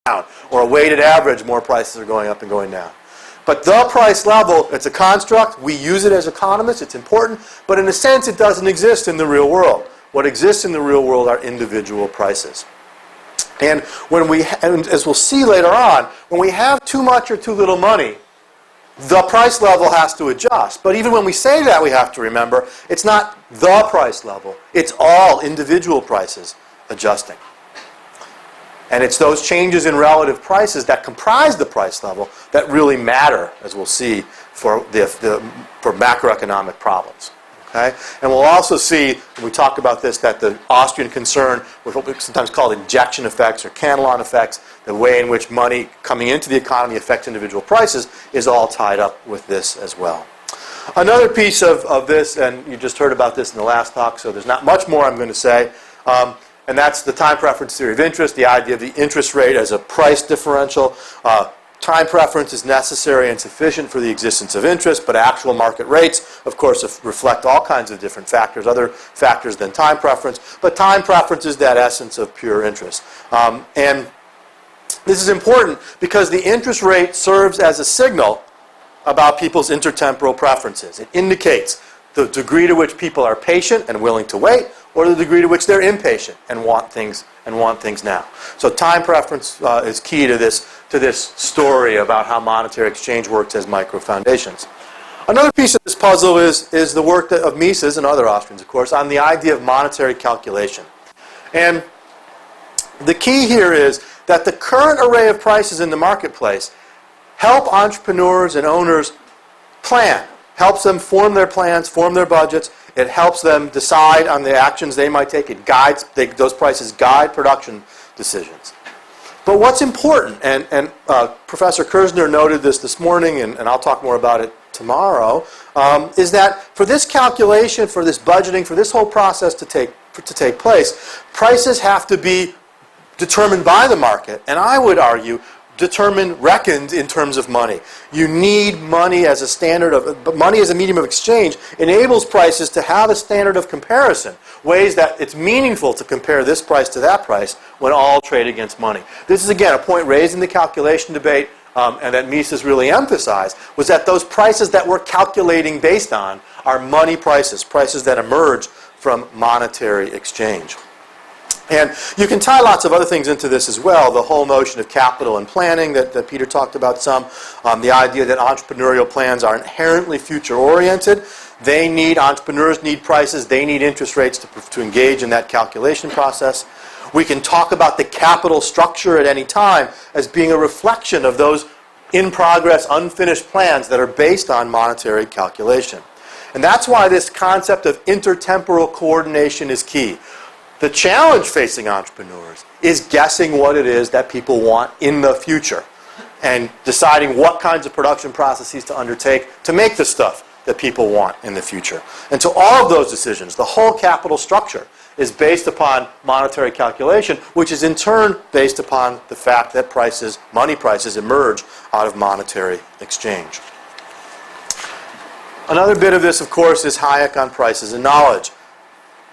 down, or a weighted average, more prices are going up and going down. But the price level, it's a construct. We use it as economists. It's important. But in a sense, it doesn't exist in the real world. What exists in the real world are individual prices. And and as we'll see later on, when we have too much or too little money, the price level has to adjust. But even when we say that, we have to remember, it's not the price level. It's all individual prices adjusting. And it's those changes in relative prices that comprise the price level that really matter, as we'll see, for macroeconomic problems. Okay? And we'll also see, when we talk about this, that the Austrian concern with what we sometimes call injection effects or Cantillon effects, the way in which money coming into the economy affects individual prices, is all tied up with this as well. Another piece of this, and you just heard about this in the last talk, so there's not much more I'm going to say, and that's the time preference theory of interest, the idea of the interest rate as a price differential. Time preference is necessary and sufficient for the existence of interest, but actual market rates, of course, reflect all kinds of different factors, other factors than time preference. But time preference is that essence of pure interest. And this is important because the interest rate serves as a signal about people's intertemporal preferences. It indicates the degree to which people are patient and willing to wait, or the degree to which they're impatient and want things now. So time preference is key to this story about how monetary exchange works as micro-foundations. Another piece of this puzzle is the work of Mises and other Austrians, of course, on the idea of monetary calculation. And the key here is that the current array of prices in the marketplace help entrepreneurs and owners plan, helps them form their plans, form their budgets. It helps them decide on the actions they might take. It guides, those prices guide production decisions. But what's important, and Professor Kersner noted this morning, and I'll talk more about it tomorrow, is that for this calculation, for this budgeting, for this whole process to take place, prices have to be determined by the market, and I would argue reckoned in terms of money. You need money as a standard but money as a medium of exchange enables prices to have a standard of comparison, ways that it's meaningful to compare this price to that price when all trade against money. This is, again, a point raised in the calculation debate, and that Mises really emphasized, was that those prices that we're calculating based on are money prices, prices that emerge from monetary exchange. And you can tie lots of other things into this as well. The whole notion of capital and planning that Peter talked about some. The idea that entrepreneurial plans are inherently future-oriented. Entrepreneurs need prices. They need interest rates to engage in that calculation process. We can talk about the capital structure at any time as being a reflection of those in-progress, unfinished plans that are based on monetary calculation. And that's why this concept of intertemporal coordination is key. The challenge facing entrepreneurs is guessing what it is that people want in the future and deciding what kinds of production processes to undertake to make the stuff that people want in the future. And so all of those decisions, the whole capital structure, is based upon monetary calculation, which is in turn based upon the fact that money prices emerge out of monetary exchange. Another bit of this, of course, is Hayek on prices and knowledge.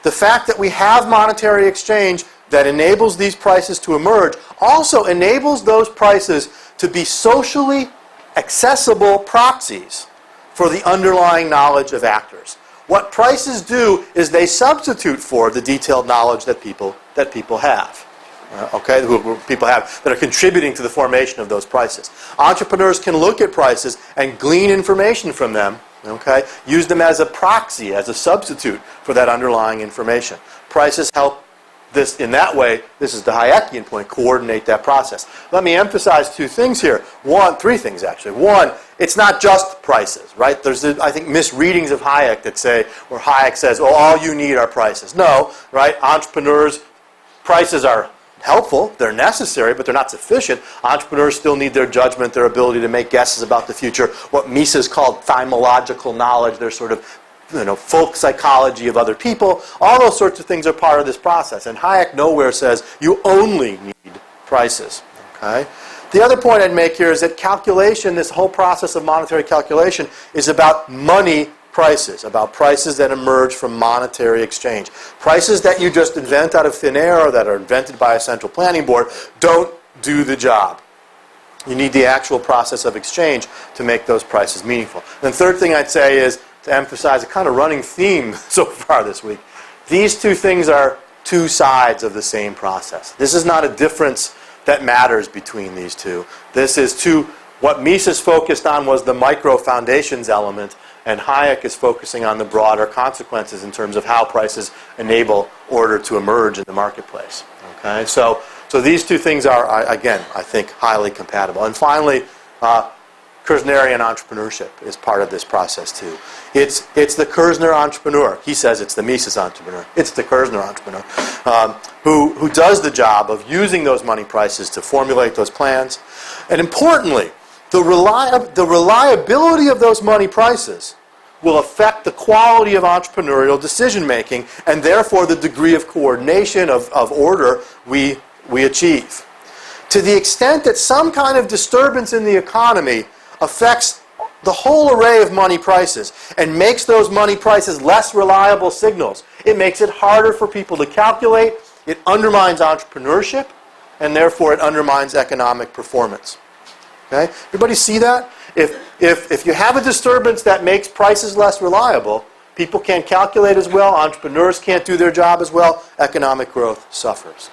The fact that we have monetary exchange that enables these prices to emerge also enables those prices to be socially accessible proxies for the underlying knowledge of actors. What prices do is they substitute for the detailed knowledge that people have. People have that are contributing to the formation of those prices. Entrepreneurs can look at prices and glean information from them. Use them as a proxy, as a substitute for that underlying information. Prices help this in that way. This is the Hayekian point, coordinate that process. Let me emphasize three things actually. One, it's not just prices, right? There's, I think, misreadings of Hayek that say, where Hayek says, all you need are prices. No, right? Entrepreneurs, prices are helpful, they're necessary, but they're not sufficient. Entrepreneurs still need their judgment, their ability to make guesses about the future, what Mises called thymological knowledge, their sort of folk psychology of other people. All those sorts of things are part of this process. And Hayek nowhere says you only need prices. Okay? The other point I'd make here is that calculation, this whole process of monetary calculation, is about money prices, about prices that emerge from monetary exchange. Prices that you just invent out of thin air or that are invented by a central planning board don't do the job. You need the actual process of exchange to make those prices meaningful. And the third thing I'd say is to emphasize a kind of running theme so far this week. These two things are two sides of the same process. This is not a difference that matters between these two. This is what Mises focused on was the micro foundations element, and Hayek is focusing on the broader consequences in terms of how prices enable order to emerge in the marketplace. Okay, so these two things are, again, I think, highly compatible. And finally, Kersnerian entrepreneurship is part of this process too. It's the Kersner entrepreneur. He says it's the Mises entrepreneur. It's the Kersner entrepreneur who does the job of using those money prices to formulate those plans. And importantly, the reliability of those money prices will affect the quality of entrepreneurial decision making and therefore the degree of coordination of order we achieve. To the extent that some kind of disturbance in the economy affects the whole array of money prices and makes those money prices less reliable signals, it makes it harder for people to calculate, it undermines entrepreneurship, and therefore it undermines economic performance. Okay? Everybody see that? If you have a disturbance that makes prices less reliable, people can't calculate as well, entrepreneurs can't do their job as well, economic growth suffers.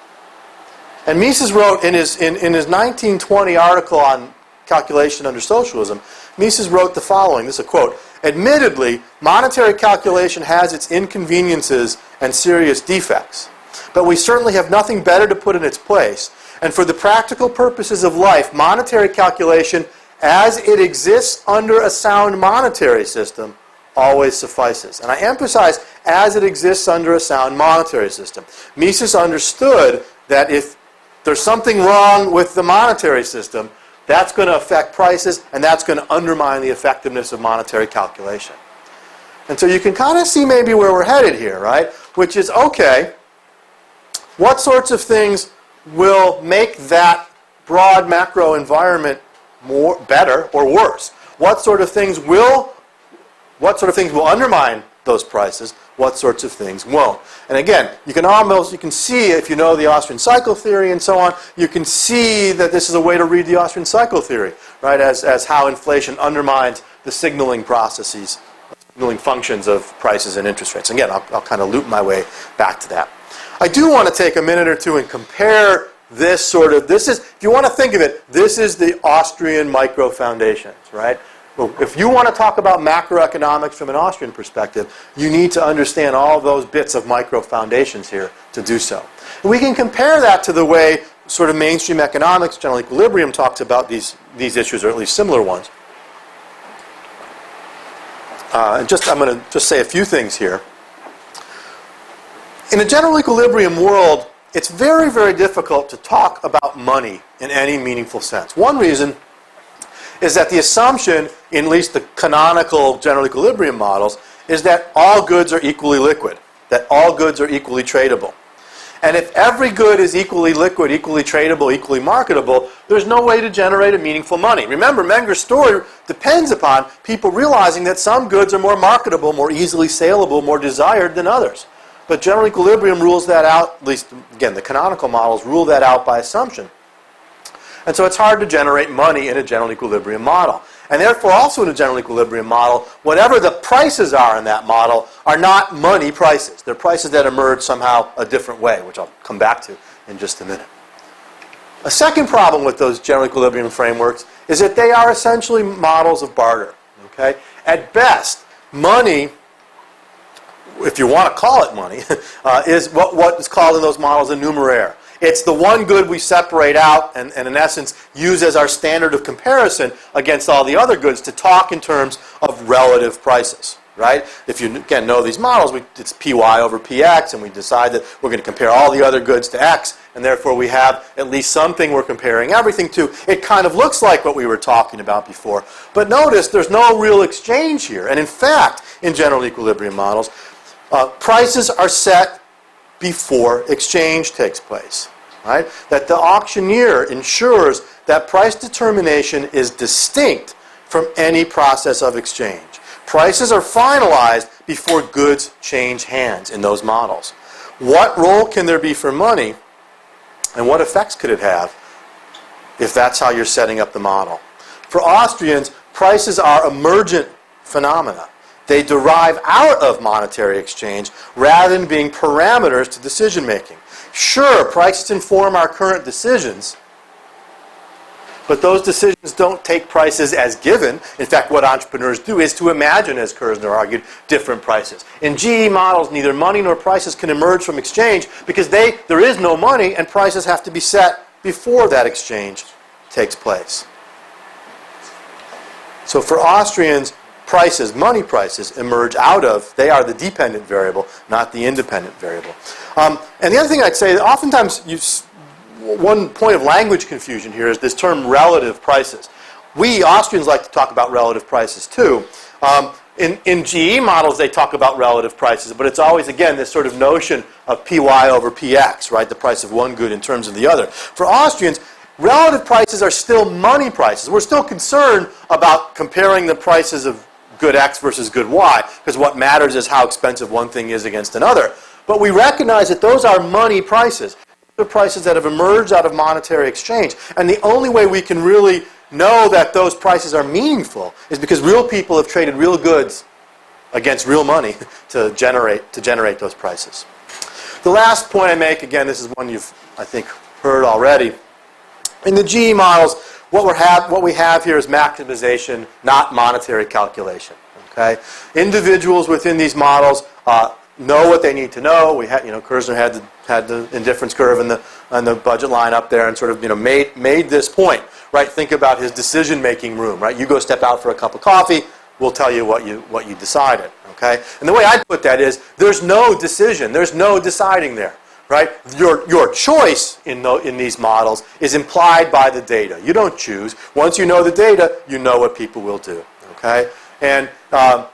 And Mises wrote in his 1920 article on calculation under socialism, Mises wrote the following, this is a quote, "Admittedly, monetary calculation has its inconveniences and serious defects, but we certainly have nothing better to put in its place. And for the practical purposes of life, monetary calculation, as it exists under a sound monetary system, always suffices." And I emphasize, as it exists under a sound monetary system. Mises understood that if there's something wrong with the monetary system, that's going to affect prices, and that's going to undermine the effectiveness of monetary calculation. And so you can kind of see maybe where we're headed here, right? Which is, okay, what sorts of things will make that broad macro environment better or worse? What sort of things will undermine those prices? What sorts of things won't? And again, you can see, if you know the Austrian cycle theory and so on, you can see that this is a way to read the Austrian cycle theory, right? As how inflation undermines the signaling processes, signaling functions of prices and interest rates. Again, I'll kind of loop my way back to that. I do want to take a minute or two and compare this is, if you want to think of it, this is the Austrian micro foundations, right? Well, if you want to talk about macroeconomics from an Austrian perspective, you need to understand all those bits of micro foundations here to do so. And we can compare that to the way sort of mainstream economics, general equilibrium, talks about these issues, or at least similar ones. I'm going to just say a few things here. In a general equilibrium world, it's very, very difficult to talk about money in any meaningful sense. One reason is that the assumption, in at least the canonical general equilibrium models, is that all goods are equally liquid, that all goods are equally tradable. And if every good is equally liquid, equally tradable, equally marketable, there's no way to generate a meaningful money. Remember, Menger's story depends upon people realizing that some goods are more marketable, more easily saleable, more desired than others. But general equilibrium rules that out, at least, again, the canonical models rule that out by assumption. And so it's hard to generate money in a general equilibrium model. And therefore, also in a general equilibrium model, whatever the prices are in that model are not money prices. They're prices that emerge somehow a different way, which I'll come back to in just a minute. A second problem with those general equilibrium frameworks is that they are essentially models of barter. Okay? At best, money, if you want to call it money, is what is called in those models a numeraire. It's the one good we separate out and in essence use as our standard of comparison against all the other goods to talk in terms of relative prices, right? If you, again, know these models, it's Py over Px, and we decide that we're going to compare all the other goods to X, and therefore we have at least something we're comparing everything to. It kind of looks like what we were talking about before. But notice there's no real exchange here. And in fact, in general equilibrium models, prices are set before exchange takes place. Right? That the auctioneer ensures that price determination is distinct from any process of exchange. Prices are finalized before goods change hands in those models. What role can there be for money, and what effects could it have if that's how you're setting up the model. For Austrians, prices are emergent phenomena. They derive out of monetary exchange rather than being parameters to decision making. Sure, prices inform our current decisions, but those decisions don't take prices as given. In fact, what entrepreneurs do is to imagine, as Kerzner argued, different prices. In GE models, neither money nor prices can emerge from exchange because there is no money and prices have to be set before that exchange takes place. So for Austrians, prices, money prices, emerge out of, they are the dependent variable, not the independent variable. And the other thing I'd say, oftentimes one point of language confusion here is this term relative prices. We Austrians like to talk about relative prices too. In GE models, they talk about relative prices, but it's always, again, this sort of notion of PY over PX, right? The price of one good in terms of the other. For Austrians, relative prices are still money prices. We're still concerned about comparing the prices of good X versus good Y, because what matters is how expensive one thing is against another. But we recognize that those are money prices. They're prices that have emerged out of monetary exchange. And the only way we can really know that those prices are meaningful is because real people have traded real goods against real money to generate those prices. The last point I make, again, this is one you've, I think, heard already. In the GE models, what we have here is maximization, not monetary calculation. Okay? Individuals within these models know what they need to know. We had, Kerzner had the indifference curve and the budget line up there, and sort of, made this point, right? Think about his decision-making room, right? You go step out for a cup of coffee, we'll tell you what you decided, okay? And the way I put that is, there's no decision, there's no deciding there, right? Your choice in these models is implied by the data. You don't choose. Once you know the data, you know what people will do, okay? And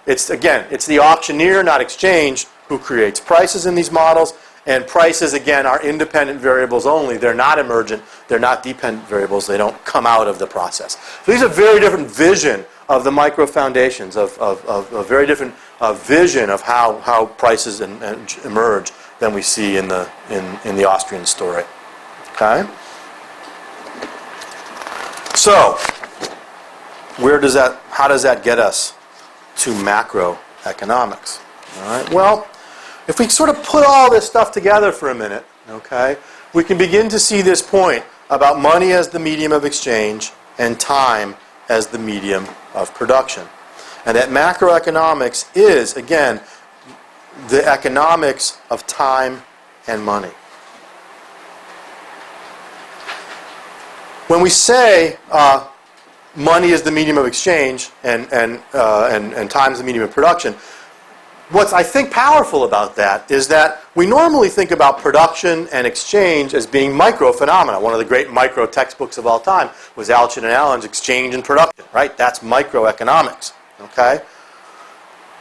it's the auctioneer, not exchange, who creates prices in these models. And prices, again, are independent variables only. They're not emergent. They're not dependent variables. They don't come out of the process. So these are very different vision of the micro foundations, of a very different vision of how prices emerge than we see in the Austrian story. Okay? So, how does that get us to macroeconomics? All right. Well, if we sort of put all this stuff together for a minute, okay, we can begin to see this point about money as the medium of exchange and time as the medium of production. And that macroeconomics is, again, the economics of time and money. When we say money is the medium of exchange and time is the medium of production, what's, I think, powerful about that is that we normally think about production and exchange as being micro phenomena. One of the great micro textbooks of all time was Alchin and Allen's Exchange and Production, right? That's microeconomics, okay?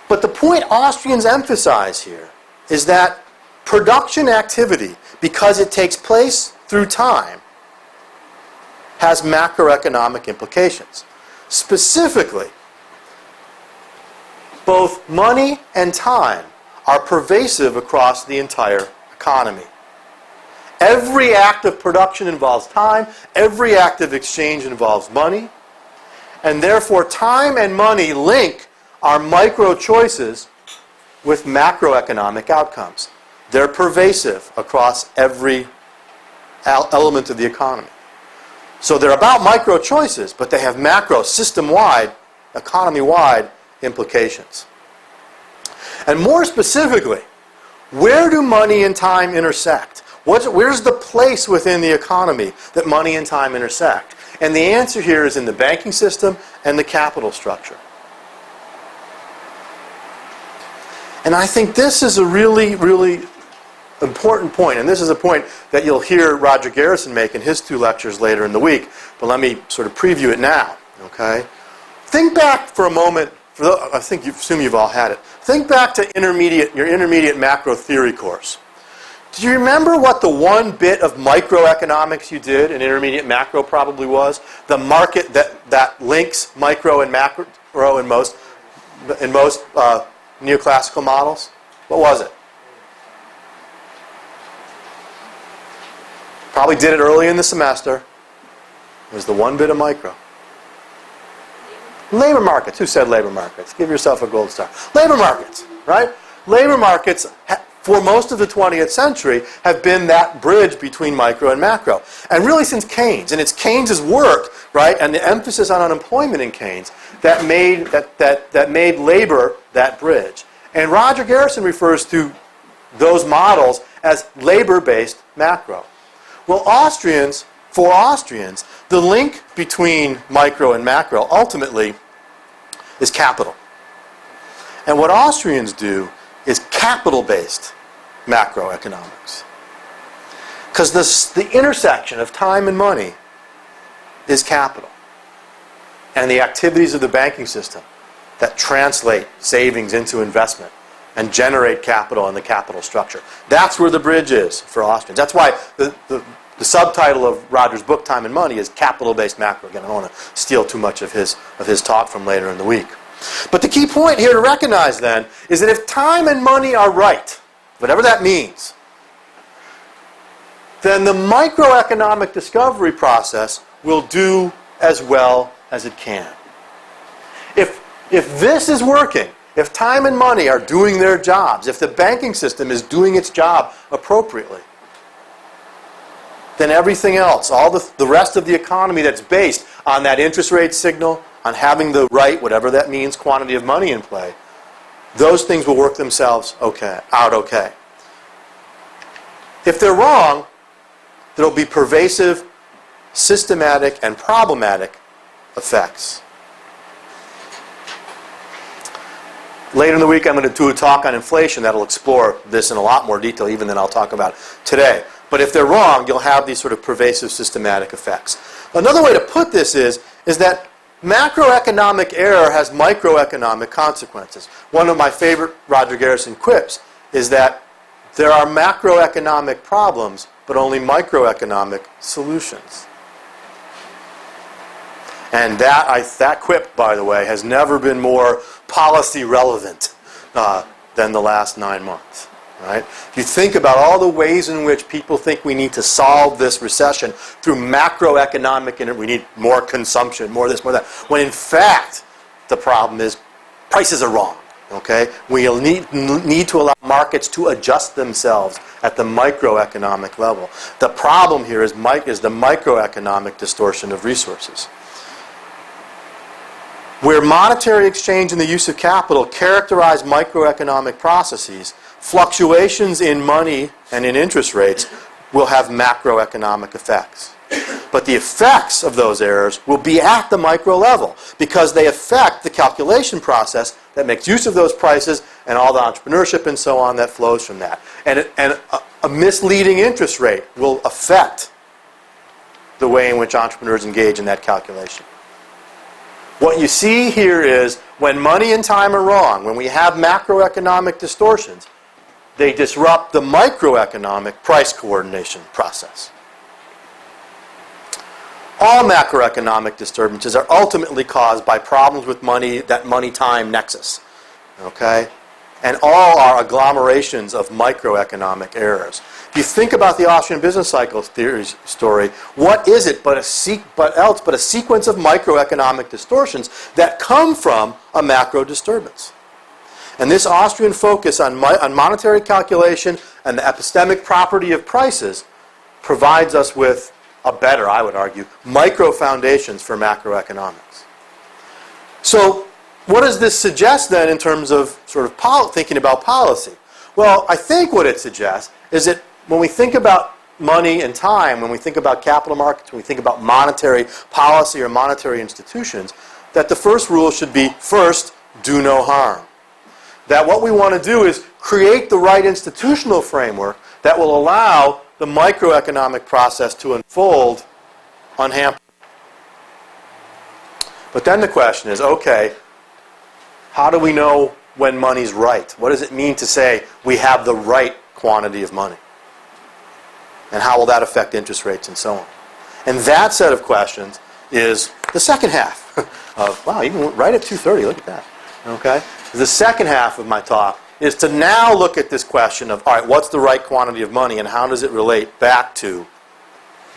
But the point Austrians emphasize here is that production activity, because it takes place through time, has macroeconomic implications. Specifically, both money and time are pervasive across the entire economy. Every act of production involves time. Every act of exchange involves money. And therefore, time and money link our micro choices with macroeconomic outcomes. They're pervasive across every element of the economy. So they're about micro choices, but they have macro, system-wide, economy-wide implications. And more specifically, where do money and time intersect? Where's the place within the economy that money and time intersect? And the answer here is in the banking system and the capital structure. And I think this is a really, really important point. And this is a point that you'll hear Roger Garrison make in his 2 lectures later in the week. But let me sort of preview it now. Okay? Think back for a moment. I assume you've all had it. Think back to your intermediate macro theory course. Do you remember what the one bit of microeconomics you did in intermediate macro probably was? The market that links micro and macro in most neoclassical models? What was it? Probably did it early in the semester. is the one bit of micro. Labor markets. Who said labor markets? Give yourself a gold star. Labor markets, right? Labor markets, for most of the 20th century, have been that bridge between micro and macro. And really since Keynes, and it's Keynes' work, right, and the emphasis on unemployment in Keynes, that made labor that bridge. And Roger Garrison refers to those models as labor-based macro. Well, for Austrians, the link between micro and macro ultimately is capital. And what Austrians do is capital-based macroeconomics. Because the intersection of time and money is capital. And the activities of the banking system that translate savings into investment and generate capital in the capital structure. That's where the bridge is for Austrians. That's why the subtitle of Roger's book, Time and Money, is Capital-Based Macro. Again, I don't want to steal too much of his talk from later in the week. But the key point here to recognize then is that if time and money are right, whatever that means, then the microeconomic discovery process will do as well as it can. If this is working, if time and money are doing their jobs, if the banking system is doing its job appropriately, then everything else, all the rest of the economy that's based on that interest rate signal, on having the right, whatever that means, quantity of money in play, those things will work themselves out okay. If they're wrong, there will be pervasive, systematic, and problematic effects. Later in the week, I'm going to do a talk on inflation that will explore this in a lot more detail even than I'll talk about today. But if they're wrong, you'll have these sort of pervasive, systematic effects. Another way to put this is that macroeconomic error has microeconomic consequences. One of my favorite Roger Garrison quips is that there are macroeconomic problems, but only microeconomic solutions. And that quip, by the way, has never been more policy relevant than the last 9 months. Right? If you think about all the ways in which people think we need to solve this recession through macroeconomic, and we need more consumption, more this, more that, when in fact the problem is prices are wrong. Okay? We'll need to allow markets to adjust themselves at the microeconomic level. The problem here is the microeconomic distortion of resources. Where monetary exchange and the use of capital characterize microeconomic processes, fluctuations in money and in interest rates will have macroeconomic effects. But the effects of those errors will be at the micro level because they affect the calculation process that makes use of those prices and all the entrepreneurship and so on that flows from that. And a misleading interest rate will affect the way in which entrepreneurs engage in that calculation. What you see here is when money and time are wrong, when we have macroeconomic distortions, they disrupt the microeconomic price coordination process. All macroeconomic disturbances are ultimately caused by problems with money, that money-time nexus. Okay? And all are agglomerations of microeconomic errors. If you think about the Austrian business cycle theory story, what is it but a sequence of microeconomic distortions that come from a macro disturbance? And this Austrian focus on monetary calculation and the epistemic property of prices provides us with a better, I would argue, micro foundations for macroeconomics. So what does this suggest then in terms of sort of thinking about policy? Well, I think what it suggests is that when we think about money and time, when we think about capital markets, when we think about monetary policy or monetary institutions, that the first rule should be, first, do no harm. That what we want to do is create the right institutional framework that will allow the microeconomic process to unfold unhampered. But then the question is, okay, how do we know when money's right? What does it mean to say we have the right quantity of money? And how will that affect interest rates and so on? And that set of questions is the second half of, wow, even right at 2:30, look at that. Okay? The second half of my talk is to now look at this question of, all right, what's the right quantity of money and how does it relate back to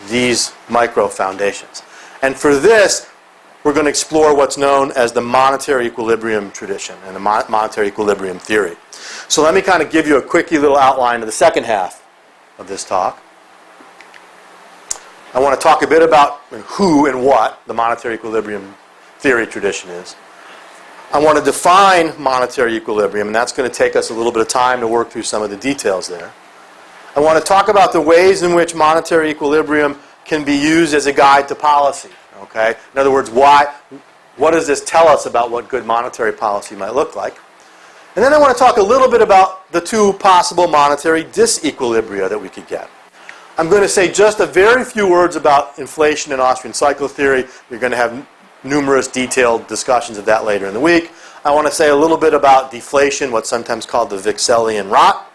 these micro foundations? And for this, we're going to explore what's known as the monetary equilibrium tradition and the monetary equilibrium theory. So let me kind of give you a quickie little outline of the second half of this talk. I want to talk a bit about who and what the monetary equilibrium theory tradition is. I want to define monetary equilibrium, and that's going to take us a little bit of time to work through some of the details there. I want to talk about the ways in which monetary equilibrium can be used as a guide to policy. Okay? In other words, what does this tell us about what good monetary policy might look like? And then I want to talk a little bit about the two possible monetary disequilibria that we could get. I'm going to say just a very few words about inflation and Austrian cycle theory. You're going to have numerous detailed discussions of that later in the week. I want to say a little bit about deflation, what's sometimes called the Wickselian rot.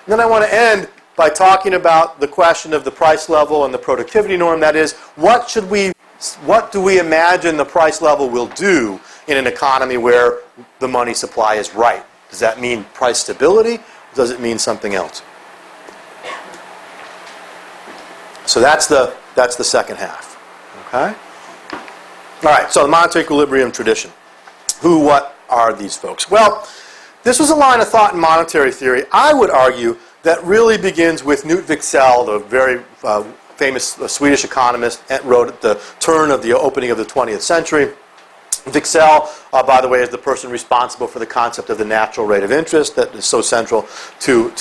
And then I want to end by talking about the question of the price level and the productivity norm. That is, what do we imagine the price level will do in an economy where the money supply is right? Does that mean price stability? Or does it mean something else? So that's the second half. Okay? All right, so the monetary equilibrium tradition. Who, what are these folks? Well, this was a line of thought in monetary theory, I would argue, that really begins with Knut Wicksell, the very famous Swedish economist, wrote at the turn of the opening of the 20th century. Wicksell, by the way, is the person responsible for the concept of the natural rate of interest that is so central to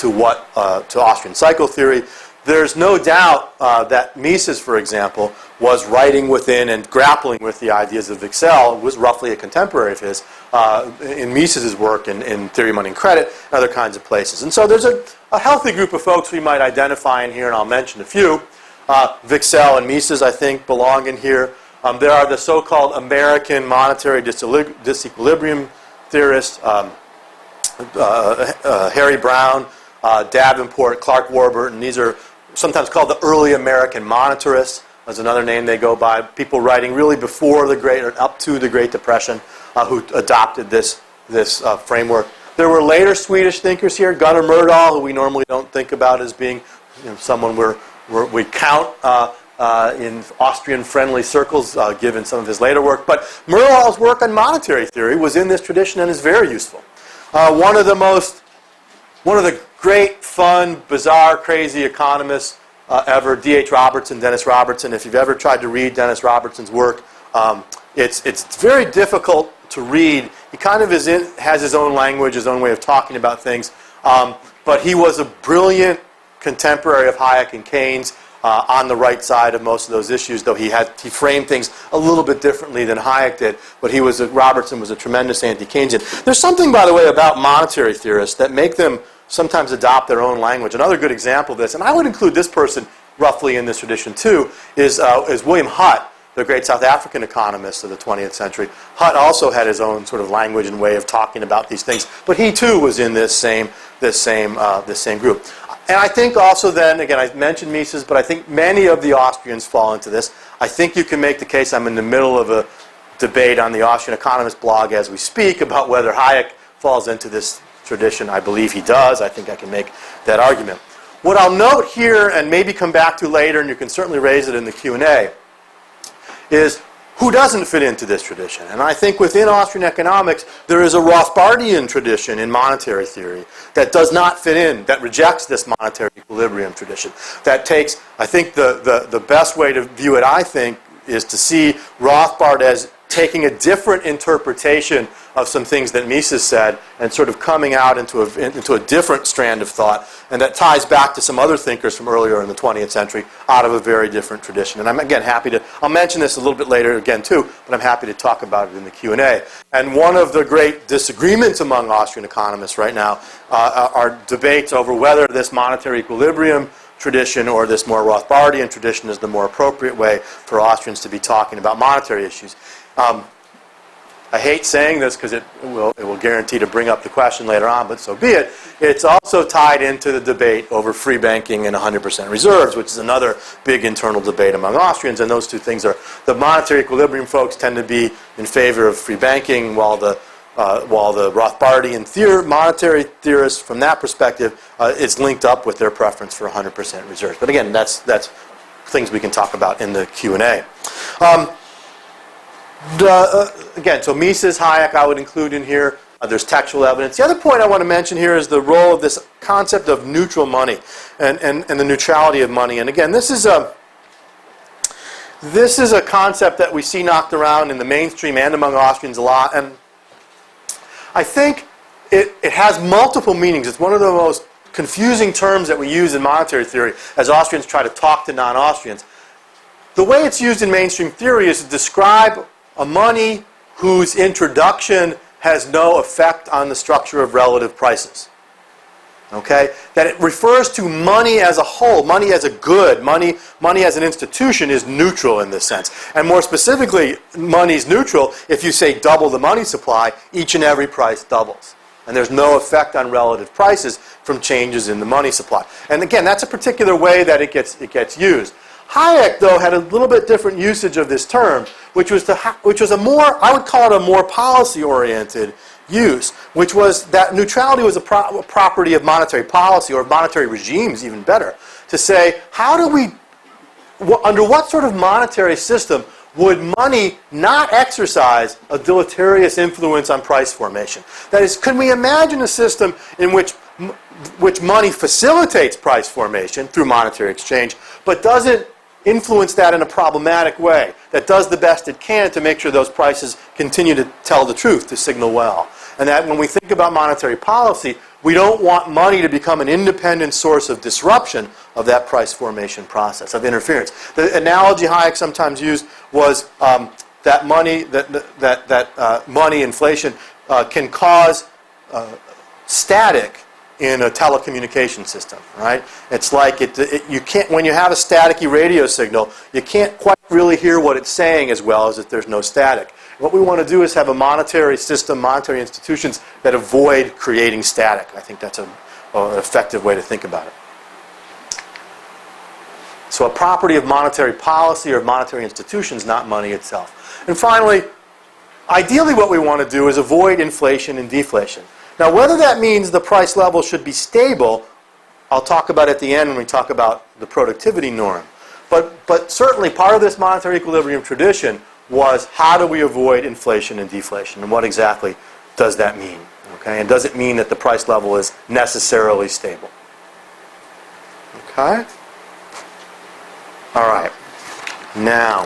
Austrian cycle theory. There's no doubt that Mises, for example, was writing within and grappling with the ideas of Wicksell, was roughly a contemporary of his, in Mises' work in Theory, Money, and Credit, and other kinds of places. And so there's a healthy group of folks we might identify in here, and I'll mention a few. Wicksell and Mises, I think, belong in here. There are the so-called American monetary disequilibrium theorists, Harry Brown, Davenport, Clark Warburton. These are sometimes called the early American monetarists. That's another name they go by. People writing really before the Great, or up to the Great Depression, who adopted this framework. There were later Swedish thinkers here, Gunnar Myrdal, who we normally don't think about as being someone we count in Austrian-friendly circles, given some of his later work. But Myrdal's work on monetary theory was in this tradition and is very useful. One of the great, fun, bizarre, crazy economists ever, D.H. Robertson, Dennis Robertson. If you've ever tried to read Dennis Robertson's work, it's very difficult to read. He kind of has his own language, his own way of talking about things. But he was a brilliant contemporary of Hayek and Keynes on the right side of most of those issues, though he framed things a little bit differently than Hayek did. But Robertson was a tremendous anti-Keynesian. There's something, by the way, about monetary theorists that make them sometimes adopt their own language. Another good example of this, and I would include this person roughly in this tradition too, is William Hutt, the great South African economist of the 20th century. Hutt also had his own sort of language and way of talking about these things, but he too was in this same group. And I think also then, again, I mentioned Mises, but I think many of the Austrians fall into this. I think you can make the case, I'm in the middle of a debate on the Austrian Economist blog as we speak about whether Hayek falls into this tradition. I believe he does. I think I can make that argument. What I'll note here, and maybe come back to later, and you can certainly raise it in the Q&A, is who doesn't fit into this tradition. And I think within Austrian economics, there is a Rothbardian tradition in monetary theory that does not fit in, that rejects this monetary equilibrium tradition. That takes, I think the best way to view it, I think, is to see Rothbard as taking a different interpretation of some things that Mises said and sort of coming out into a different strand of thought. And that ties back to some other thinkers from earlier in the 20th century out of a very different tradition. And I'm, again, happy to, I'll mention this a little bit later again too, but I'm happy to talk about it in the Q&A. And one of the great disagreements among Austrian economists right now are debates over whether this monetary equilibrium tradition or this more Rothbardian tradition is the more appropriate way for Austrians to be talking about monetary issues. I hate saying this because it will guarantee to bring up the question later on, but so be it. It's also tied into the debate over free banking and 100% reserves, which is another big internal debate among Austrians. And those two things are, the monetary equilibrium folks tend to be in favor of free banking, while the Rothbardian monetary theorists, from that perspective, it's linked up with their preference for 100% reserves. But again, that's things we can talk about in the Q&A. Again, so Mises, Hayek I would include in here. There's textual evidence. The other point I want to mention here is the role of this concept of neutral money and the neutrality of money. And again, this is a concept that we see knocked around in the mainstream and among Austrians a lot. And I think it has multiple meanings. It's one of the most confusing terms that we use in monetary theory as Austrians try to talk to non-Austrians. The way it's used in mainstream theory is to describe a money whose introduction has no effect on the structure of relative prices. Okay? That it refers to money as a whole, money as a good, money as an institution is neutral in this sense. And more specifically, money's neutral if you say double the money supply, each and every price doubles. And there's no effect on relative prices from changes in the money supply. And again, that's a particular way that it gets used. Hayek, though, had a little bit different usage of this term, which was a more, I would call it a more policy-oriented use, which was that neutrality was a property of monetary policy, or of monetary regimes, even better. To say, how do we, under what sort of monetary system would money not exercise a deleterious influence on price formation? That is, can we imagine a system in which money facilitates price formation through monetary exchange, but doesn't influence that in a problematic way, that does the best it can to make sure those prices continue to tell the truth, to signal well? And that when we think about monetary policy, we don't want money to become an independent source of disruption of that price formation process, of interference. The analogy Hayek sometimes used was that money inflation can cause static in a telecommunication system, right? It's like you can't, when you have a staticky radio signal, you can't quite really hear what it's saying as well as if there's no static. What we want to do is have a monetary system, monetary institutions that avoid creating static. I think that's an effective way to think about it. So a property of monetary policy or of monetary institutions, not money itself. And finally, ideally what we want to do is avoid inflation and deflation. Now, whether that means the price level should be stable, I'll talk about at the end when we talk about the productivity norm. But certainly part of this monetary equilibrium tradition was how do we avoid inflation and deflation, and what exactly does that mean? Okay, and does it mean that the price level is necessarily stable? Okay? All right. Now,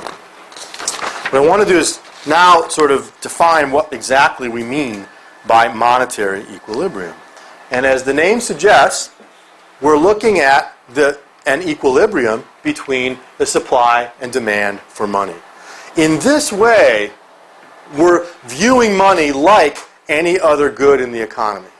what I want to do is now sort of define what exactly we mean by monetary equilibrium. And as the name suggests, we're looking at an equilibrium between the supply and demand for money. In this way, we're viewing money like any other good in the economy,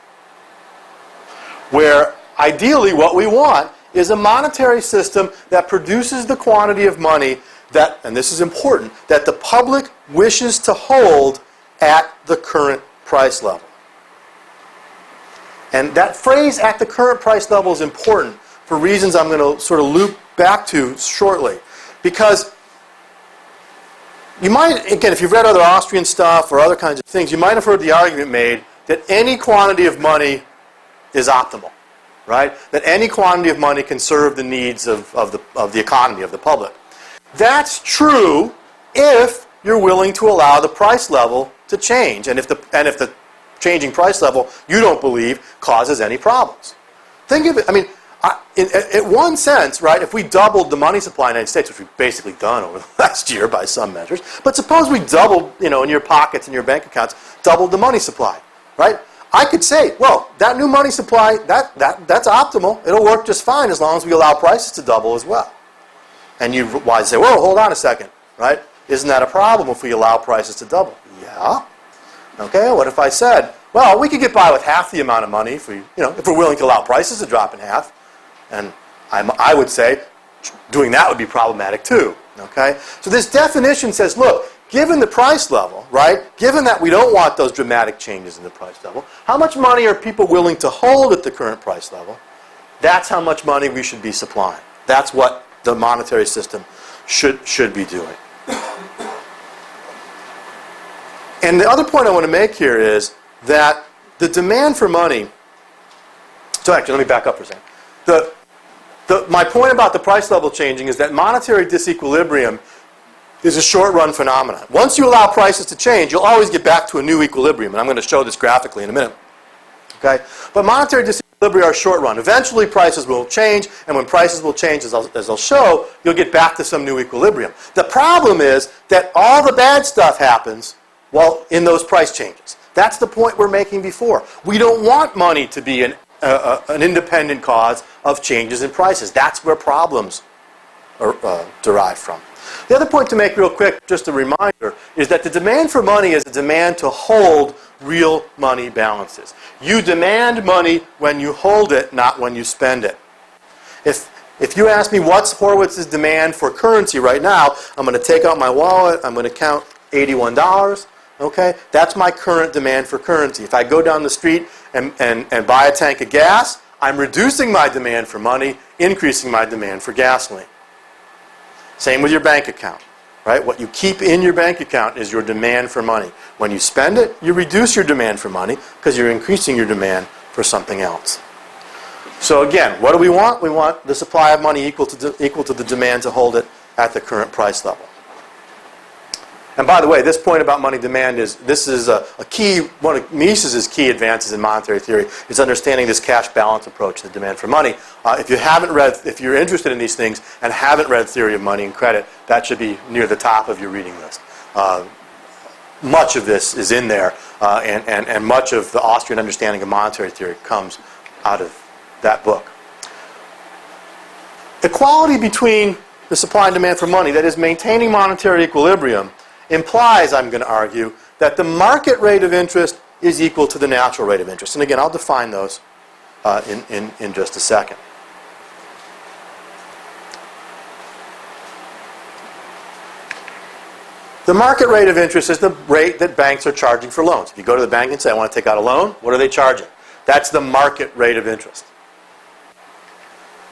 where ideally what we want is a monetary system that produces the quantity of money that, and this is important, that the public wishes to hold at the current price level. And that phrase, at the current price level, is important for reasons I'm going to sort of loop back to shortly. Because you might, again, if you've read other Austrian stuff or other kinds of things, you might have heard the argument made that any quantity of money is optimal, right? That any quantity of money can serve the needs of the economy, of the public. That's true if you're willing to allow the price level to change, and if the changing price level, you don't believe, causes any problems. Think of it, I mean, in one sense, right, if we doubled the money supply in the United States, which we've basically done over the last year by some measures, but suppose we doubled, in your pockets and your bank accounts, doubled the money supply, right? I could say, well, that new money supply, that's optimal. It'll work just fine as long as we allow prices to double as well. And you wise say, whoa, hold on a second, right? Isn't that a problem if we allow prices to double? Yeah. Okay, what if I said, well, we could get by with half the amount of money if if we're willing to allow prices to drop in half. And I would say doing that would be problematic too. Okay? So this definition says, look, given the price level, right, given that we don't want those dramatic changes in the price level, how much money are people willing to hold at the current price level? That's how much money we should be supplying. That's what the monetary system should be doing. And the other point I want to make here is that the demand for money, so actually let me back up for a second. My point about the price level changing is that monetary disequilibrium is a short-run phenomenon. Once you allow prices to change, you'll always get back to a new equilibrium, and I'm going to show this graphically in a minute. Okay? But monetary disequilibria are short-run. Eventually, prices will change, and when prices will change, as I'll show, you'll get back to some new equilibrium. The problem is that all the bad stuff happens while in those price changes. That's the point we're making before. We don't want money to be an independent cause of changes in prices. That's where problems are derived from. The other point to make real quick, just a reminder, is that the demand for money is a demand to hold real money balances. You demand money when you hold it, not when you spend it. If you ask me what's Horwitz's demand for currency right now, I'm going to take out my wallet, I'm going to count $81. Okay? That's my current demand for currency. If I go down the street and buy a tank of gas, I'm reducing my demand for money, increasing my demand for gasoline. Same with your bank account. Right? What you keep in your bank account is your demand for money. When you spend it, you reduce your demand for money because you're increasing your demand for something else. So again, what do we want? We want the supply of money equal to the demand to hold it at the current price level. And by the way, this point about money demand is a key, one of Mises's key advances in monetary theory is understanding this cash balance approach to the demand for money. If you're interested in these things and haven't read Theory of Money and Credit, that should be near the top of your reading list. Much of this is in there, and much of the Austrian understanding of monetary theory comes out of that book. Equality between the supply and demand for money, that is maintaining monetary equilibrium, implies, I'm going to argue, that the market rate of interest is equal to the natural rate of interest. And again, I'll define those in just a second. The market rate of interest is the rate that banks are charging for loans. If you go to the bank and say, I want to take out a loan, what are they charging? That's the market rate of interest.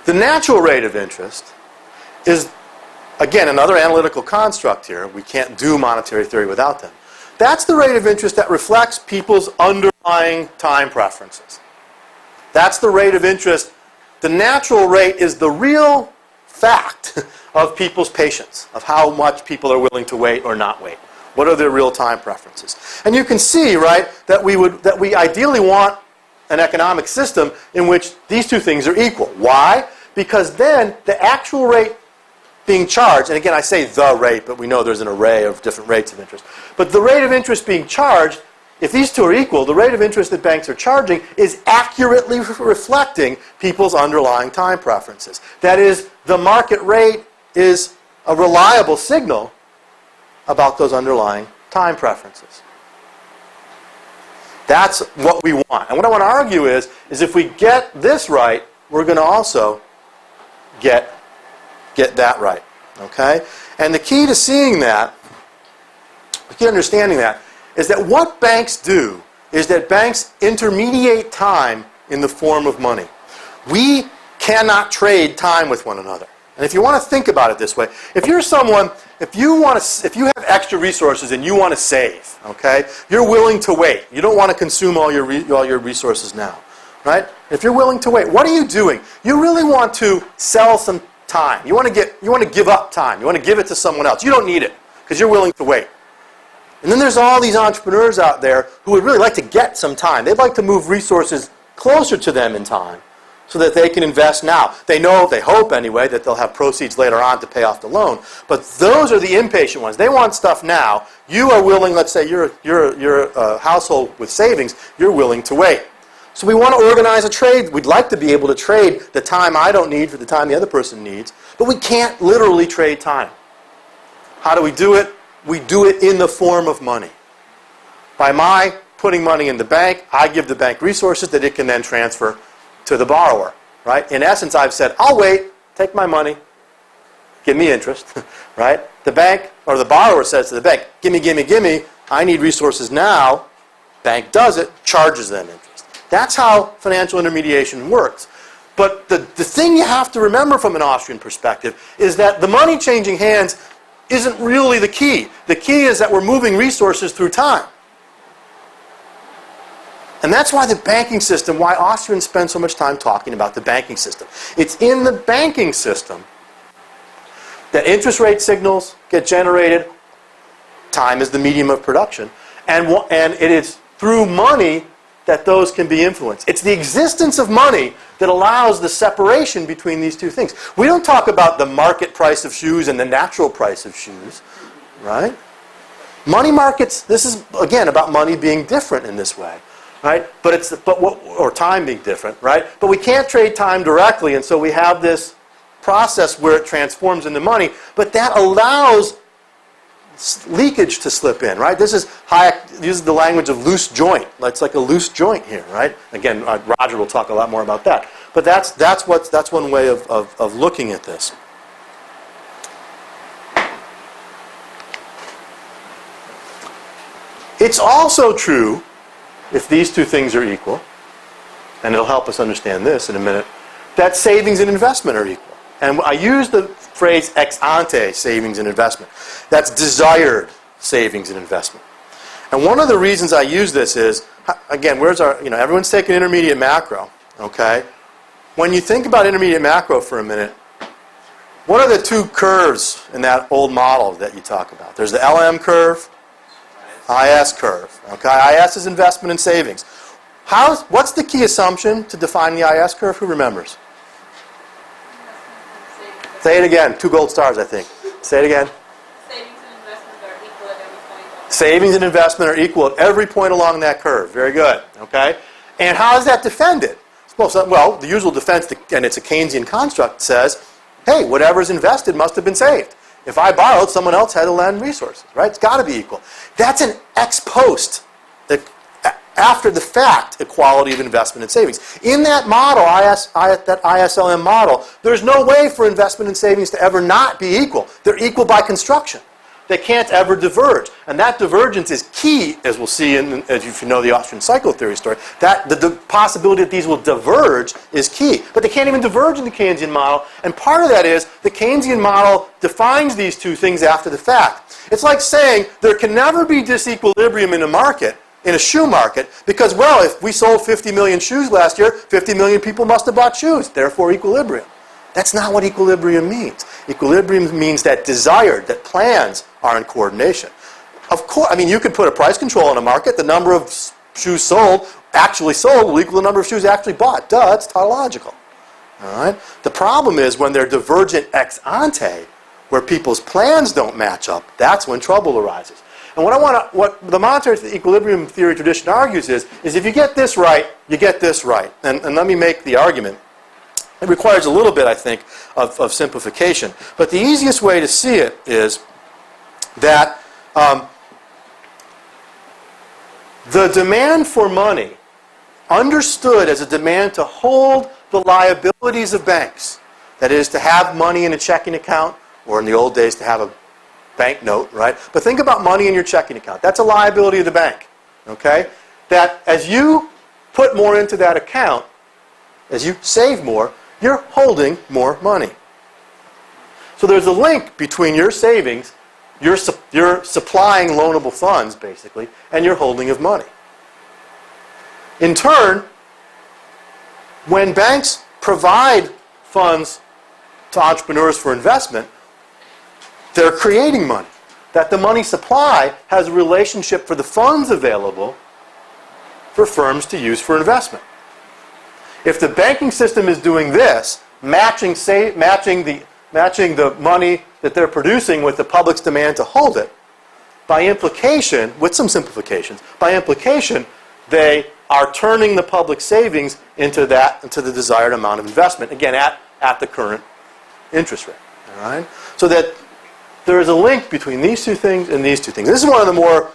The natural rate of interest is, again, another analytical construct here. We can't do monetary theory without them. That's the rate of interest that reflects people's underlying time preferences. That's the rate of interest. The natural rate is the real fact of people's patience, of how much people are willing to wait or not wait. What are their real time preferences? And you can see, right, that we ideally want an economic system in which these two things are equal. Why? Because then the actual rate being charged, and again I say the rate, but we know there's an array of different rates of interest. But the rate of interest being charged, if these two are equal, the rate of interest that banks are charging is accurately reflecting people's underlying time preferences. That is, the market rate is a reliable signal about those underlying time preferences. That's what we want. And what I want to argue is if we get this right, we're going to also get that right. Okay? And the key to seeing that, the key to understanding that, is that what banks do is that banks intermediate time in the form of money. We cannot trade time with one another. And if you want to think about it this way, if you're someone, if you have extra resources and you want to save, okay, you're willing to wait. You don't want to consume all your resources now, right? If you're willing to wait, what are you doing? You really want to sell some time. You want to give up time. You want to give it to someone else. You don't need it because you're willing to wait. And then there's all these entrepreneurs out there who would really like to get some time. They'd like to move resources closer to them in time so that they can invest now. They know, they hope anyway, that they'll have proceeds later on to pay off the loan. But those are the impatient ones. They want stuff now. You are willing, let's say you're a household with savings, you're willing to wait. So we want to organize a trade. We'd like to be able to trade the time I don't need for the time the other person needs, but we can't literally trade time. How do we do it? We do it in the form of money. By my putting money in the bank, I give the bank resources that it can then transfer to the borrower. Right? In essence, I've said, I'll wait, take my money, give me interest. Right? The bank, or the borrower says to the bank, gimme, gimme, gimme, I need resources now. Bank does it, charges them interest. That's how financial intermediation works. But the thing you have to remember from an Austrian perspective is that the money changing hands isn't really the key. The key is that we're moving resources through time. And that's why the banking system, why Austrians spend so much time talking about the banking system. It's in the banking system that interest rate signals get generated. Time is the medium of production. And it is through money that those can be influenced. It's the existence of money that allows the separation between these two things. We don't talk about the market price of shoes and the natural price of shoes, right? Money markets, this is, again, about money being different in this way, right? Or time being different, right? But we can't trade time directly, and so we have this process where it transforms into money, but that allows leakage to slip in, right? This is Hayek uses the language of loose joint. It's like a loose joint here, right? Again, Roger will talk a lot more about that. But that's one way of looking at this. It's also true, if these two things are equal, and it'll help us understand this in a minute, that savings and investment are equal. And I use the phrase ex ante savings and investment. That's desired savings and investment. And one of the reasons I use this is, again, everyone's taking intermediate macro, okay? When you think about intermediate macro for a minute, what are the two curves in that old model that you talk about? There's the LM curve, IS curve, okay? IS is investment and savings. What's the key assumption to define the IS curve? Who remembers? Say it again. 2 gold stars, I think. Say it again. Savings and investment are equal at every point. Savings and investment are equal at every point along that curve. Very good. Okay? And how is that defended? Well, the usual defense, and it's a Keynesian construct, says, hey, whatever's invested must have been saved. If I borrowed, someone else had to lend resources, right? It's got to be equal. That's an ex post, after the fact, equality of investment and savings. In that model, that ISLM model, there's no way for investment and savings to ever not be equal. They're equal by construction. They can't ever diverge. And that divergence is key, as we'll see if you know the Austrian cycle theory story, that the possibility that these will diverge is key. But they can't even diverge in the Keynesian model. And part of that is the Keynesian model defines these two things after the fact. It's like saying there can never be disequilibrium in a market, in a shoe market, because, well, if we sold 50 million shoes last year, 50 million people must have bought shoes, therefore equilibrium. That's not what equilibrium means. Equilibrium means that that plans are in coordination. Of course, you could put a price control on a market. The number of shoes actually sold, will equal the number of shoes actually bought. Duh, it's tautological. All right? The problem is when they're divergent ex ante, where people's plans don't match up, that's when trouble arises. And what the monetary equilibrium theory tradition argues is if you get this right, you get this right. And let me make the argument. It requires a little bit, I think, of simplification. But the easiest way to see it is that the demand for money, understood as a demand to hold the liabilities of banks, that is, to have money in a checking account, or in the old days to have a banknote, right? But think about money in your checking account. That's a liability of the bank, okay? That as you put more into that account, as you save more, you're holding more money. So there's a link between your savings, your supplying loanable funds, basically, and your holding of money. In turn, when banks provide funds to entrepreneurs for investment, they're creating money. That the money supply has a relationship for the funds available for firms to use for investment. If the banking system is doing this, matching the money that they're producing with the public's demand to hold it, by implication, with some simplifications, by implication, they are turning the public savings into the desired amount of investment, again, at the current interest rate. All right? So that there is a link between these two things and these two things. This is one of the more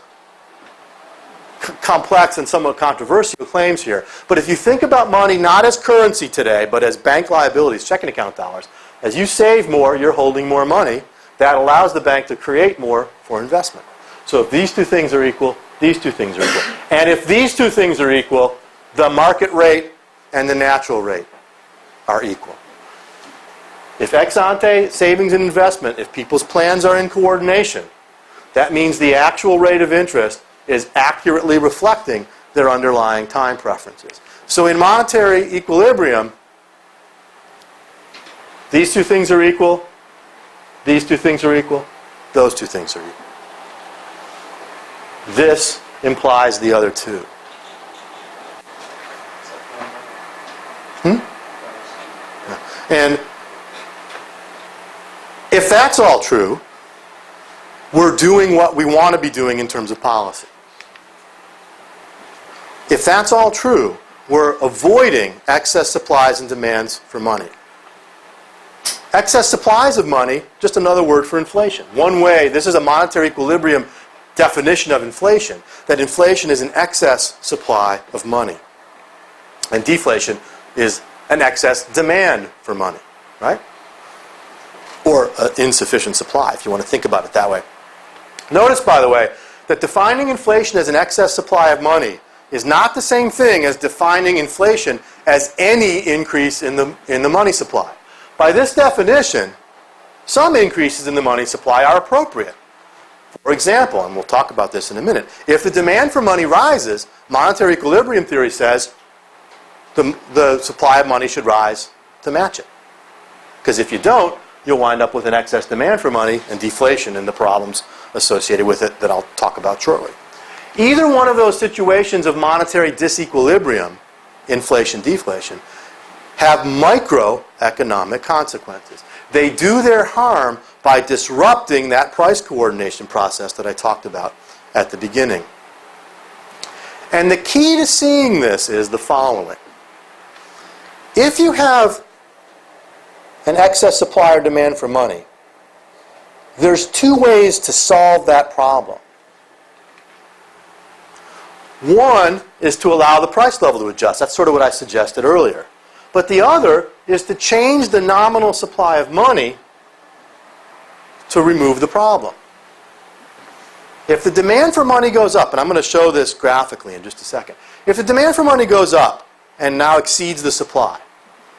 complex and somewhat controversial claims here. But if you think about money not as currency today, but as bank liabilities, checking account dollars, as you save more, you're holding more money. That allows the bank to create more for investment. So if these two things are equal, these two things are equal. And if these two things are equal, the market rate and the natural rate are equal. If ex ante savings and investment, if people's plans are in coordination, that means the actual rate of interest is accurately reflecting their underlying time preferences. So in monetary equilibrium, these two things are equal, these two things are equal, those two things are equal. This implies the other two. And if that's all true, we're doing what we want to be doing in terms of policy. If that's all true, we're avoiding excess supplies and demands for money. Excess supplies of money, just another word for inflation. One way, this is a monetary equilibrium definition of inflation, that inflation is an excess supply of money. And deflation is an excess demand for money, right? Or an insufficient supply, if you want to think about it that way. Notice, by the way, that defining inflation as an excess supply of money is not the same thing as defining inflation as any increase in the money supply. By this definition, some increases in the money supply are appropriate. For example, and we'll talk about this in a minute, if the demand for money rises, monetary equilibrium theory says the supply of money should rise to match it. Because if you don't, you'll wind up with an excess demand for money and deflation and the problems associated with it that I'll talk about shortly. Either one of those situations of monetary disequilibrium, inflation, deflation, have microeconomic consequences. They do their harm by disrupting that price coordination process that I talked about at the beginning. And the key to seeing this is the following. If you have an excess supply or demand for money, there's two ways to solve that problem. One is to allow the price level to adjust. That's sort of what I suggested earlier. But the other is to change the nominal supply of money to remove the problem. If the demand for money goes up, and I'm going to show this graphically in just a second. If the demand for money goes up and now exceeds the supply,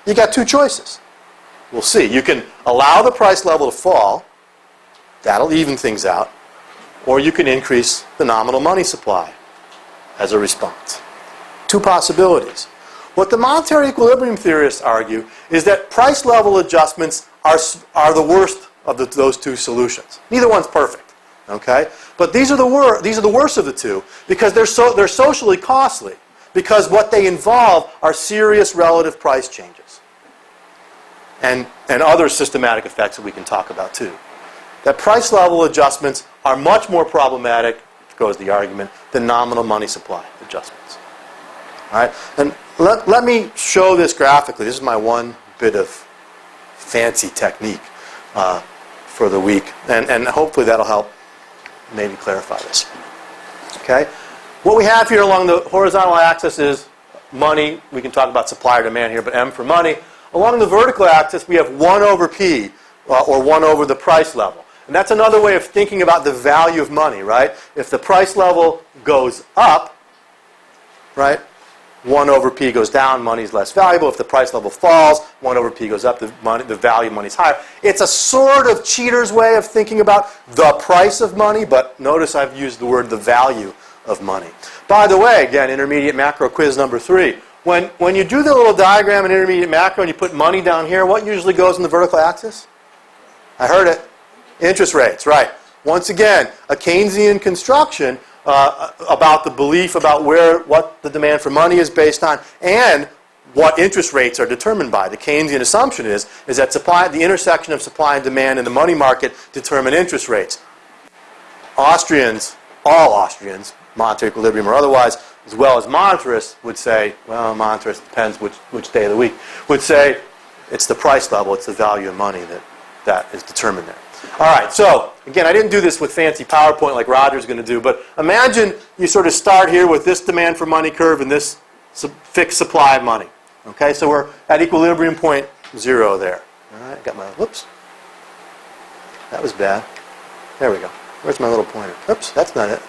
you got two choices. We'll see. You can allow the price level to fall. That'll even things out. Or you can increase the nominal money supply as a response. Two possibilities. What the monetary equilibrium theorists argue is that price level adjustments are the worst of those two solutions. Neither one's perfect, okay? But these are the worst of the two because they're socially costly, because what they involve are serious relative price changes and other systematic effects that we can talk about too. That price level adjustments are much more problematic, goes the argument, than nominal money supply adjustments. All right? And let me show this graphically. This is my one bit of fancy technique for the week. And hopefully that'll help maybe clarify this. Okay? What we have here along the horizontal axis is money. We can talk about supply or demand here, but M for money. Along the vertical axis, we have 1 over P, or 1 over the price level. And that's another way of thinking about the value of money, right? If the price level goes up, right, 1 over P goes down, money's less valuable. If the price level falls, 1 over P goes up, the value of money's higher. It's a sort of cheater's way of thinking about the price of money, but notice I've used the word the value of money. By the way, again, intermediate macro quiz number 3. When you do the little diagram in intermediate macro and you put money down here, what usually goes in the vertical axis? I heard it. Interest rates, right. Once again, a Keynesian construction about the belief about what the demand for money is based on and what interest rates are determined by. The Keynesian assumption is that the intersection of supply and demand in the money market determine interest rates. Austrians, all Austrians, monetary equilibrium or otherwise, as well as monetarists would say, well, monetarists, depends which day of the week, would say it's the price level, it's the value of money that is determined there. All right, so again, I didn't do this with fancy PowerPoint like Roger's going to do, but imagine you sort of start here with this demand for money curve and this fixed supply of money. Okay, so we're at equilibrium point 0 there. All right, got my, whoops. That was bad. There we go. Where's my little pointer? Oops, that's not it.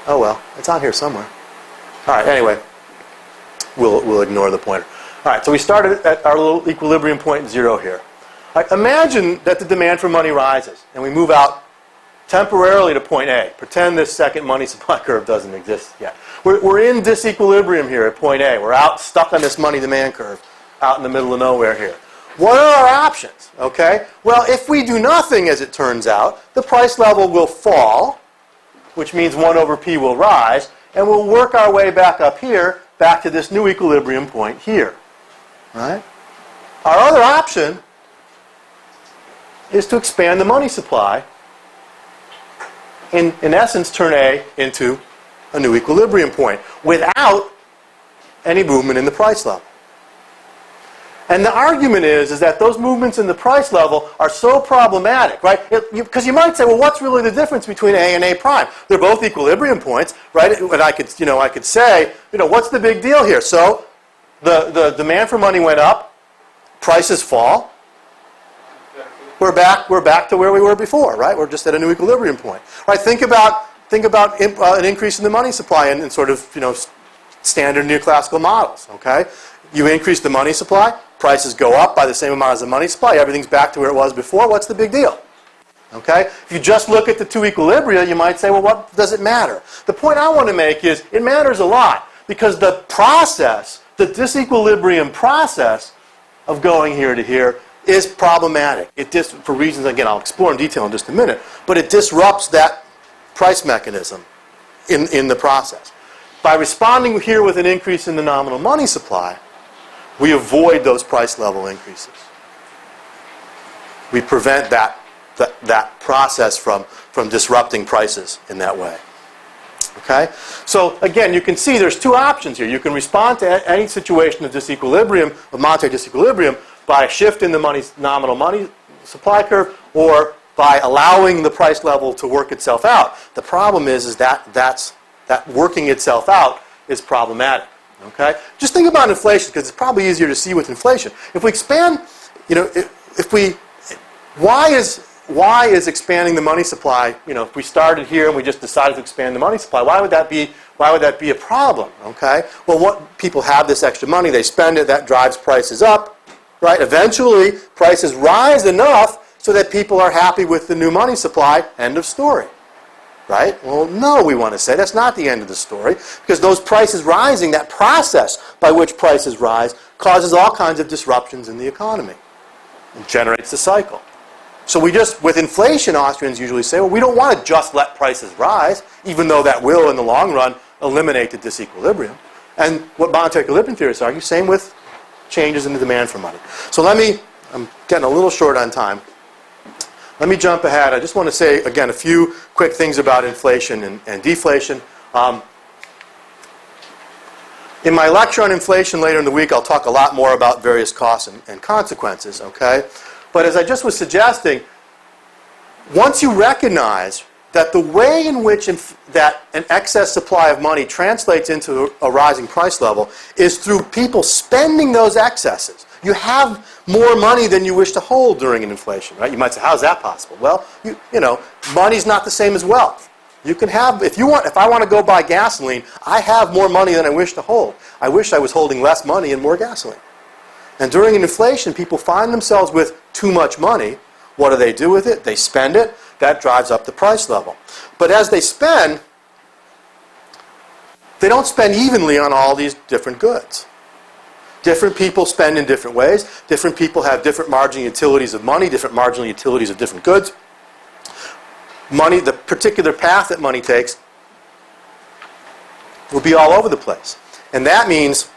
Oh well, it's on here somewhere. All right, anyway, we'll ignore the pointer. All right, so we started at our little equilibrium point 0 here. Imagine that the demand for money rises, and we move out temporarily to point A. Pretend this second money supply curve doesn't exist yet. We're in disequilibrium here at point A. We're out stuck on this money demand curve out in the middle of nowhere here. What are our options? Okay? Well, if we do nothing, as it turns out, the price level will fall, which means 1 over P will rise, and we'll work our way back up here, back to this new equilibrium point here. Right? Our other option is to expand the money supply, in essence turn A into a new equilibrium point without any movement in the price level. And the argument is that those movements in the price level are so problematic, right? Because you might say, well, what's really the difference between A and A prime? They're both equilibrium points, right? And I could say, what's the big deal here? So the demand for money went up, prices fall. We're back to where we were before, right? We're just at a new equilibrium point, right? Think about an increase in the money supply in sort of standard neoclassical models. Okay, you increase the money supply, prices go up by the same amount as the money supply. Everything's back to where it was before. What's the big deal? Okay, if you just look at the two equilibria, you might say, well, what does it matter? The point I want to make is it matters a lot because the process, the disequilibrium process of going here to here, is problematic. For reasons, again, I'll explore in detail in just a minute, but it disrupts that price mechanism in the process. By responding here with an increase in the nominal money supply, we avoid those price level increases. We prevent that process from disrupting prices in that way. Okay? So again, you can see there's two options here. You can respond to any situation of disequilibrium, of monetary disequilibrium, by shifting the nominal money supply curve or by allowing the price level to work itself out. The problem is that working itself out is problematic. Okay? Just think about inflation because it's probably easier to see with inflation. If we expand, why is expanding the money supply, if we started here and we just decided to expand the money supply, why would that be a problem? Okay? Well, what people have this extra money, they spend it, that drives prices up. Right? Eventually, prices rise enough so that people are happy with the new money supply. End of story. Right? Well, no, we want to say that's not the end of the story because those prices rising, that process by which prices rise, causes all kinds of disruptions in the economy and generates a cycle. So with inflation, Austrians usually say, well, we don't want to just let prices rise, even though that will, in the long run, eliminate the disequilibrium. And what monetary equilibrium theorists argue, same with changes in the demand for money. So I'm getting a little short on time. Let me jump ahead. I just want to say, again, a few quick things about inflation and deflation. In my lecture on inflation later in the week, I'll talk a lot more about various costs and consequences, okay? But as I just was suggesting, once you recognize that the way in which that an excess supply of money translates into a rising price level is through people spending those excesses. You have more money than you wish to hold during an inflation, right? You might say, how is that possible? Well, money's not the same as wealth. You can have, if I want to go buy gasoline, I have more money than I wish to hold. I wish I was holding less money and more gasoline. And during an inflation, people find themselves with too much money. What do they do with it? They spend it. That drives up the price level. But as they spend, they don't spend evenly on all these different goods. Different people spend in different ways. Different people have different marginal utilities of money, different marginal utilities of different goods. Money, the particular path that money takes, will be all over the place. And that means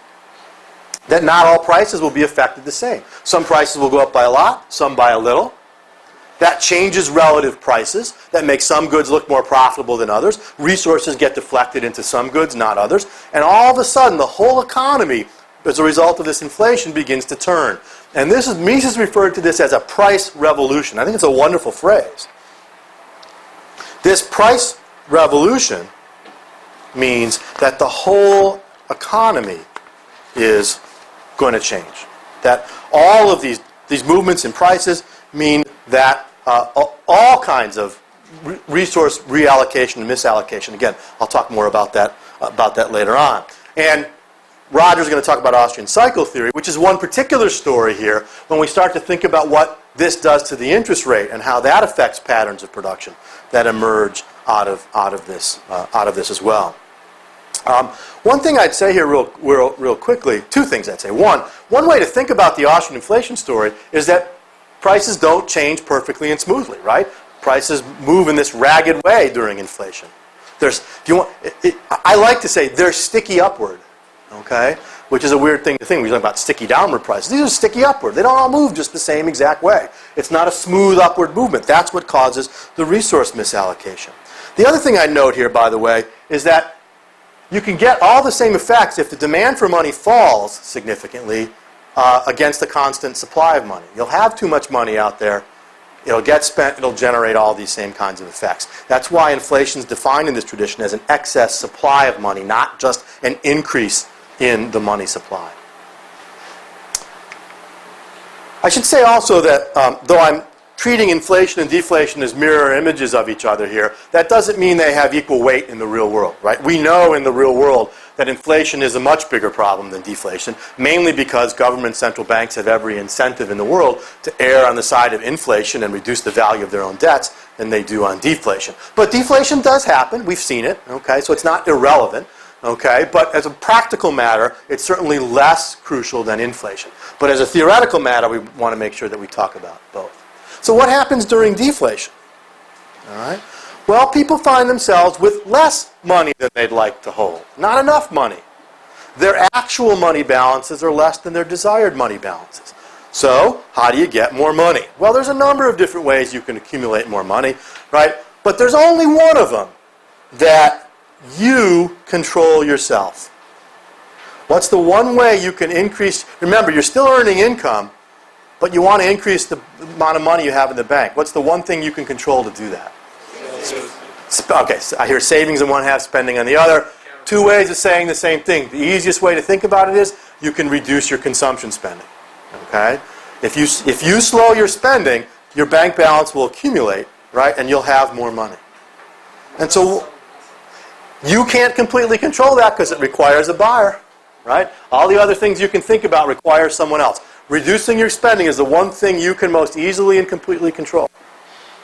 that not all prices will be affected the same. Some prices will go up by a lot, some by a little. That changes relative prices. That makes some goods look more profitable than others. Resources get deflected into some goods, not others. And all of a sudden, the whole economy, as a result of this inflation, begins to turn. And Mises referred to this as a price revolution. I think it's a wonderful phrase. This price revolution means that the whole economy is going to change. That all of these movements in prices mean that all kinds of resource reallocation and misallocation. Again, I'll talk more about that later on. And Roger's going to talk about Austrian cycle theory, which is one particular story here when we start to think about what this does to the interest rate and how that affects patterns of production. that emerge out of this as well. One thing I'd say here real quickly, two things I'd say. One way to think about the Austrian inflation story is that prices don't change perfectly and smoothly, right? Prices move in this ragged way during inflation. I like to say they're sticky upward, okay? Which is a weird thing to think. We talk about sticky downward prices. These are sticky upward. They don't all move just the same exact way. It's not a smooth upward movement. That's what causes the resource misallocation. The other thing I'd note here, by the way, is that you can get all the same effects if the demand for money falls significantly against the constant supply of money. You'll have too much money out there. It'll get spent. It'll generate all these same kinds of effects. That's why inflation is defined in this tradition as an excess supply of money, not just an increase in the money supply. I should say also that though I'm treating inflation and deflation as mirror images of each other here, that doesn't mean they have equal weight in the real world, right? We know in the real world that inflation is a much bigger problem than deflation, mainly because government central banks have every incentive in the world to err on the side of inflation and reduce the value of their own debts than they do on deflation. But deflation does happen. We've seen it, okay? So it's not irrelevant, okay? But as a practical matter, it's certainly less crucial than inflation. But as a theoretical matter, we want to make sure that we talk about both. So what happens during deflation? All right. Well, people find themselves with less money than they'd like to hold. Not enough money. Their actual money balances are less than their desired money balances. So, how do you get more money? Well, there's a number of different ways you can accumulate more money, right? But there's only one of them that you control yourself. What's the one way you can increase? Remember, you're still earning income, but you want to increase the amount of money you have in the bank. What's the one thing you can control to do that? Okay, so I hear savings on one half, spending on the other. Two ways of saying the same thing. The easiest way to think about it is you can reduce your consumption spending. Okay? If you slow your spending, your bank balance will accumulate, right? And you'll have more money. And so you can't completely control that because it requires a buyer, right? All the other things you can think about require someone else. Reducing your spending is the one thing you can most easily and completely control.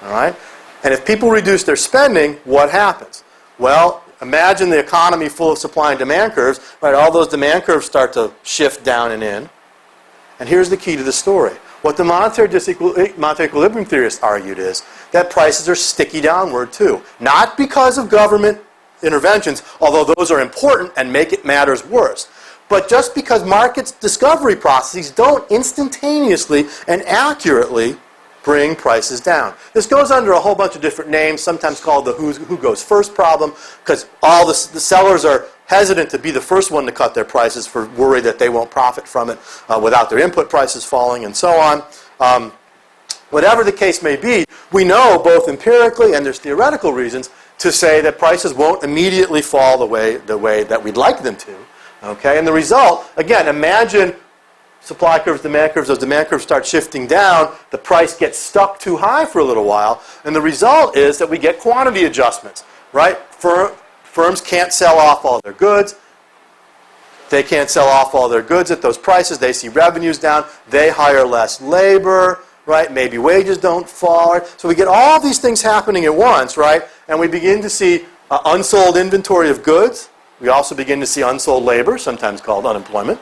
All right? And if people reduce their spending, what happens? Well, imagine the economy full of supply and demand curves. Right? All those demand curves start to shift down and in. And here's the key to the story. What the monetary equilibrium theorists argued is that prices are sticky downward too. Not because of government interventions, although those are important and make matters worse. But just because markets discovery processes don't instantaneously and accurately bring prices down. This goes under a whole bunch of different names, sometimes called the who goes first problem, because all the sellers are hesitant to be the first one to cut their prices for worry that they won't profit from it without their input prices falling and so on. Whatever the case may be, we know both empirically and there's theoretical reasons to say that prices won't immediately fall the way that we'd like them to. Okay, and the result, again, imagine supply curves, demand curves, those demand curves start shifting down, the price gets stuck too high for a little while, and the result is that we get quantity adjustments, right? Firms can't sell off all their goods. They can't sell off all their goods at those prices. They see revenues down. They hire less labor, right? Maybe wages don't fall. So we get all these things happening at once, right? And we begin to see unsold inventory of goods. We also begin to see unsold labor, sometimes called unemployment.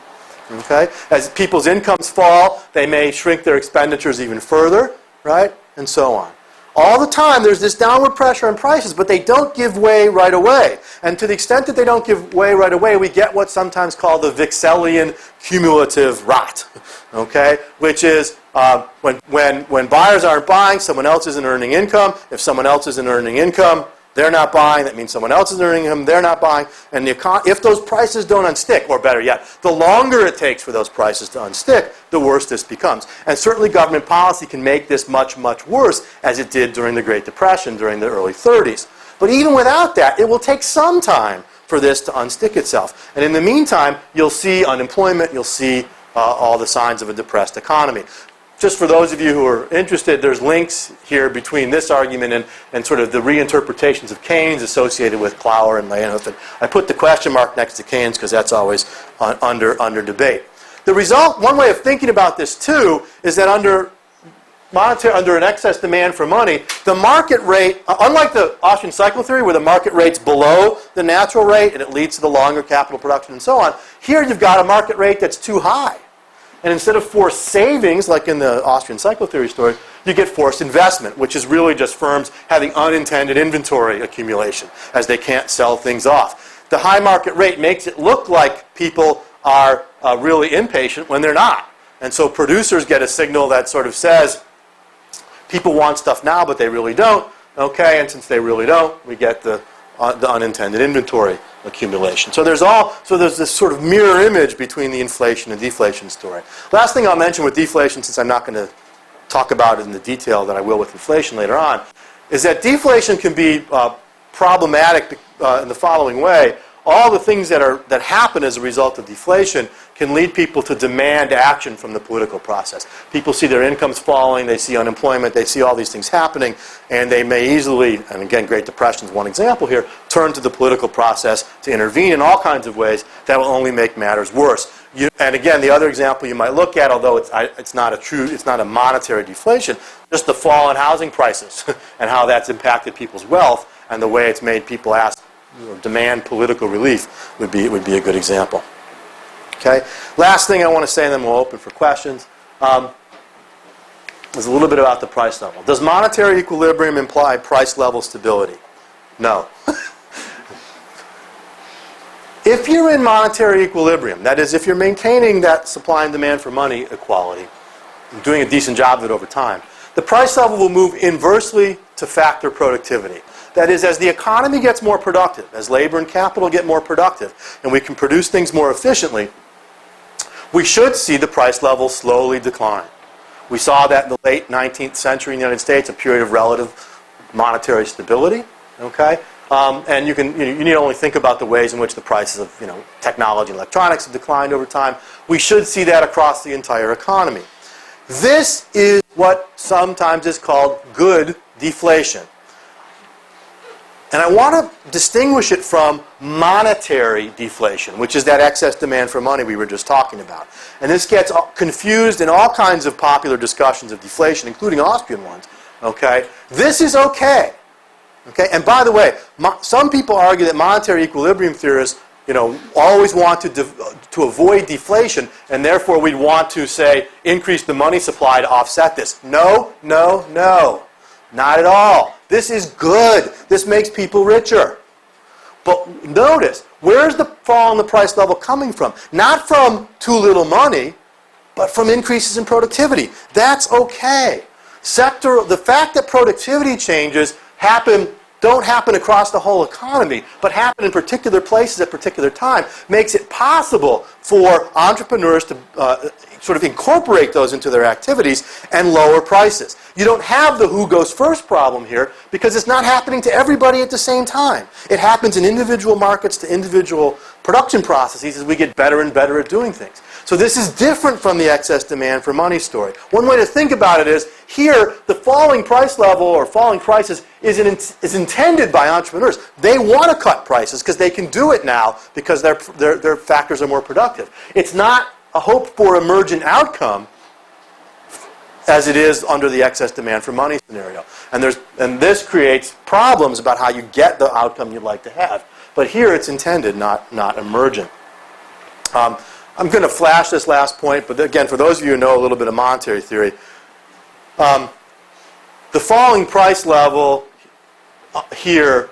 Okay? As people's incomes fall, they may shrink their expenditures even further, right? And so on. All the time there's this downward pressure on prices, but they don't give way right away. And to the extent that they don't give way right away, we get what's sometimes called the Vixelian cumulative rot. Okay? Which is when buyers aren't buying, someone else isn't earning income. If someone else isn't earning income, they're not buying. That means someone else is earning them. They're not buying. And if those prices don't unstick, or better yet, the longer it takes for those prices to unstick, the worse this becomes. And certainly government policy can make this much, much worse, as it did during the Great Depression, during the early 30s. But even without that, it will take some time for this to unstick itself. And in the meantime, you'll see unemployment. You'll see all the signs of a depressed economy. Just for those of you who are interested, there's links here between this argument and sort of the reinterpretations of Keynes associated with Clower and Leonhoff. And I put the question mark next to Keynes because that's always under debate. The result, one way of thinking about this too, is that under under an excess demand for money, the market rate, unlike the Austrian cycle theory where the market rate's below the natural rate and it leads to the longer capital production and so on, here you've got a market rate that's too high. And instead of forced savings, like in the Austrian cycle theory story, you get forced investment, which is really just firms having unintended inventory accumulation as they can't sell things off. The high market rate makes it look like people are really impatient when they're not. And so producers get a signal that sort of says, people want stuff now, but they really don't. Okay, and since they really don't, we get the unintended inventory accumulation. So there's this sort of mirror image between the inflation and deflation story. Last thing I'll mention with deflation, since I'm not going to talk about it in the detail that I will with inflation later on, is that deflation can be problematic in the following way. All the things that happen as a result of deflation can lead people to demand action from the political process. People see their incomes falling, they see unemployment, they see all these things happening, and they may easily, and again, Great Depression is one example here, turn to the political process to intervene in all kinds of ways that will only make matters worse. And again, the other example you might look at, although it's not a monetary deflation, just the fall in housing prices and how that's impacted people's wealth and the way it's made people ask or demand political relief would be a good example. Okay. Last thing I want to say, and then we'll open for questions, is a little bit about the price level. Does monetary equilibrium imply price level stability? No. If you're in monetary equilibrium, that is, if you're maintaining that supply and demand for money equality, and doing a decent job of it over time, the price level will move inversely to factor productivity. That is, as the economy gets more productive, as labor and capital get more productive, and we can produce things more efficiently, we should see the price level slowly decline. We saw that in the late 19th century in the United States, a period of relative monetary stability. Okay, and you need only think about the ways in which the prices of technology and electronics have declined over time. We should see that across the entire economy. This is what sometimes is called good deflation. And I want to distinguish it from monetary deflation, which is that excess demand for money we were just talking about. And this gets confused in all kinds of popular discussions of deflation, including Austrian ones. Okay? This is okay. Okay? And by the way, some people argue that monetary equilibrium theorists always want to avoid deflation, and therefore we'd want to, say, increase the money supply to offset this. No, no, no. Not at all. This is good. This makes people richer. But notice, where's the fall in the price level coming from? Not from too little money, but from increases in productivity. That's okay. The fact that productivity changes don't happen across the whole economy, but happen in particular places at particular time, makes it possible for entrepreneurs to sort of incorporate those into their activities and lower prices. You don't have the who goes first problem here because it's not happening to everybody at the same time. It happens in individual markets to individual production processes as we get better and better at doing things. So this is different from the excess demand for money story. One way to think about it is, here, the falling price level or falling prices is intended by entrepreneurs. They want to cut prices because they can do it now because their factors are more productive. It's not a hoped-for emergent outcome as it is under the excess demand for money scenario. And this creates problems about how you get the outcome you'd like to have. But here it's intended, not emergent. I'm going to flash this last point, but again, for those of you who know a little bit of monetary theory, the falling price level here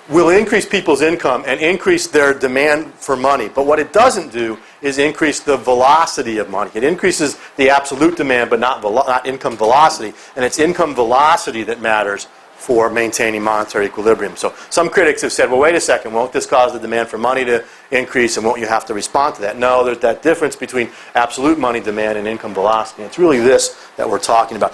will increase people's income and increase their demand for money. But what it doesn't do is increase the velocity of money. It increases the absolute demand, but not income velocity. And it's income velocity that matters for maintaining monetary equilibrium. So some critics have said, well, wait a second, won't this cause the demand for money to increase and won't you have to respond to that? No, there's that difference between absolute money demand and income velocity. It's really this that we're talking about.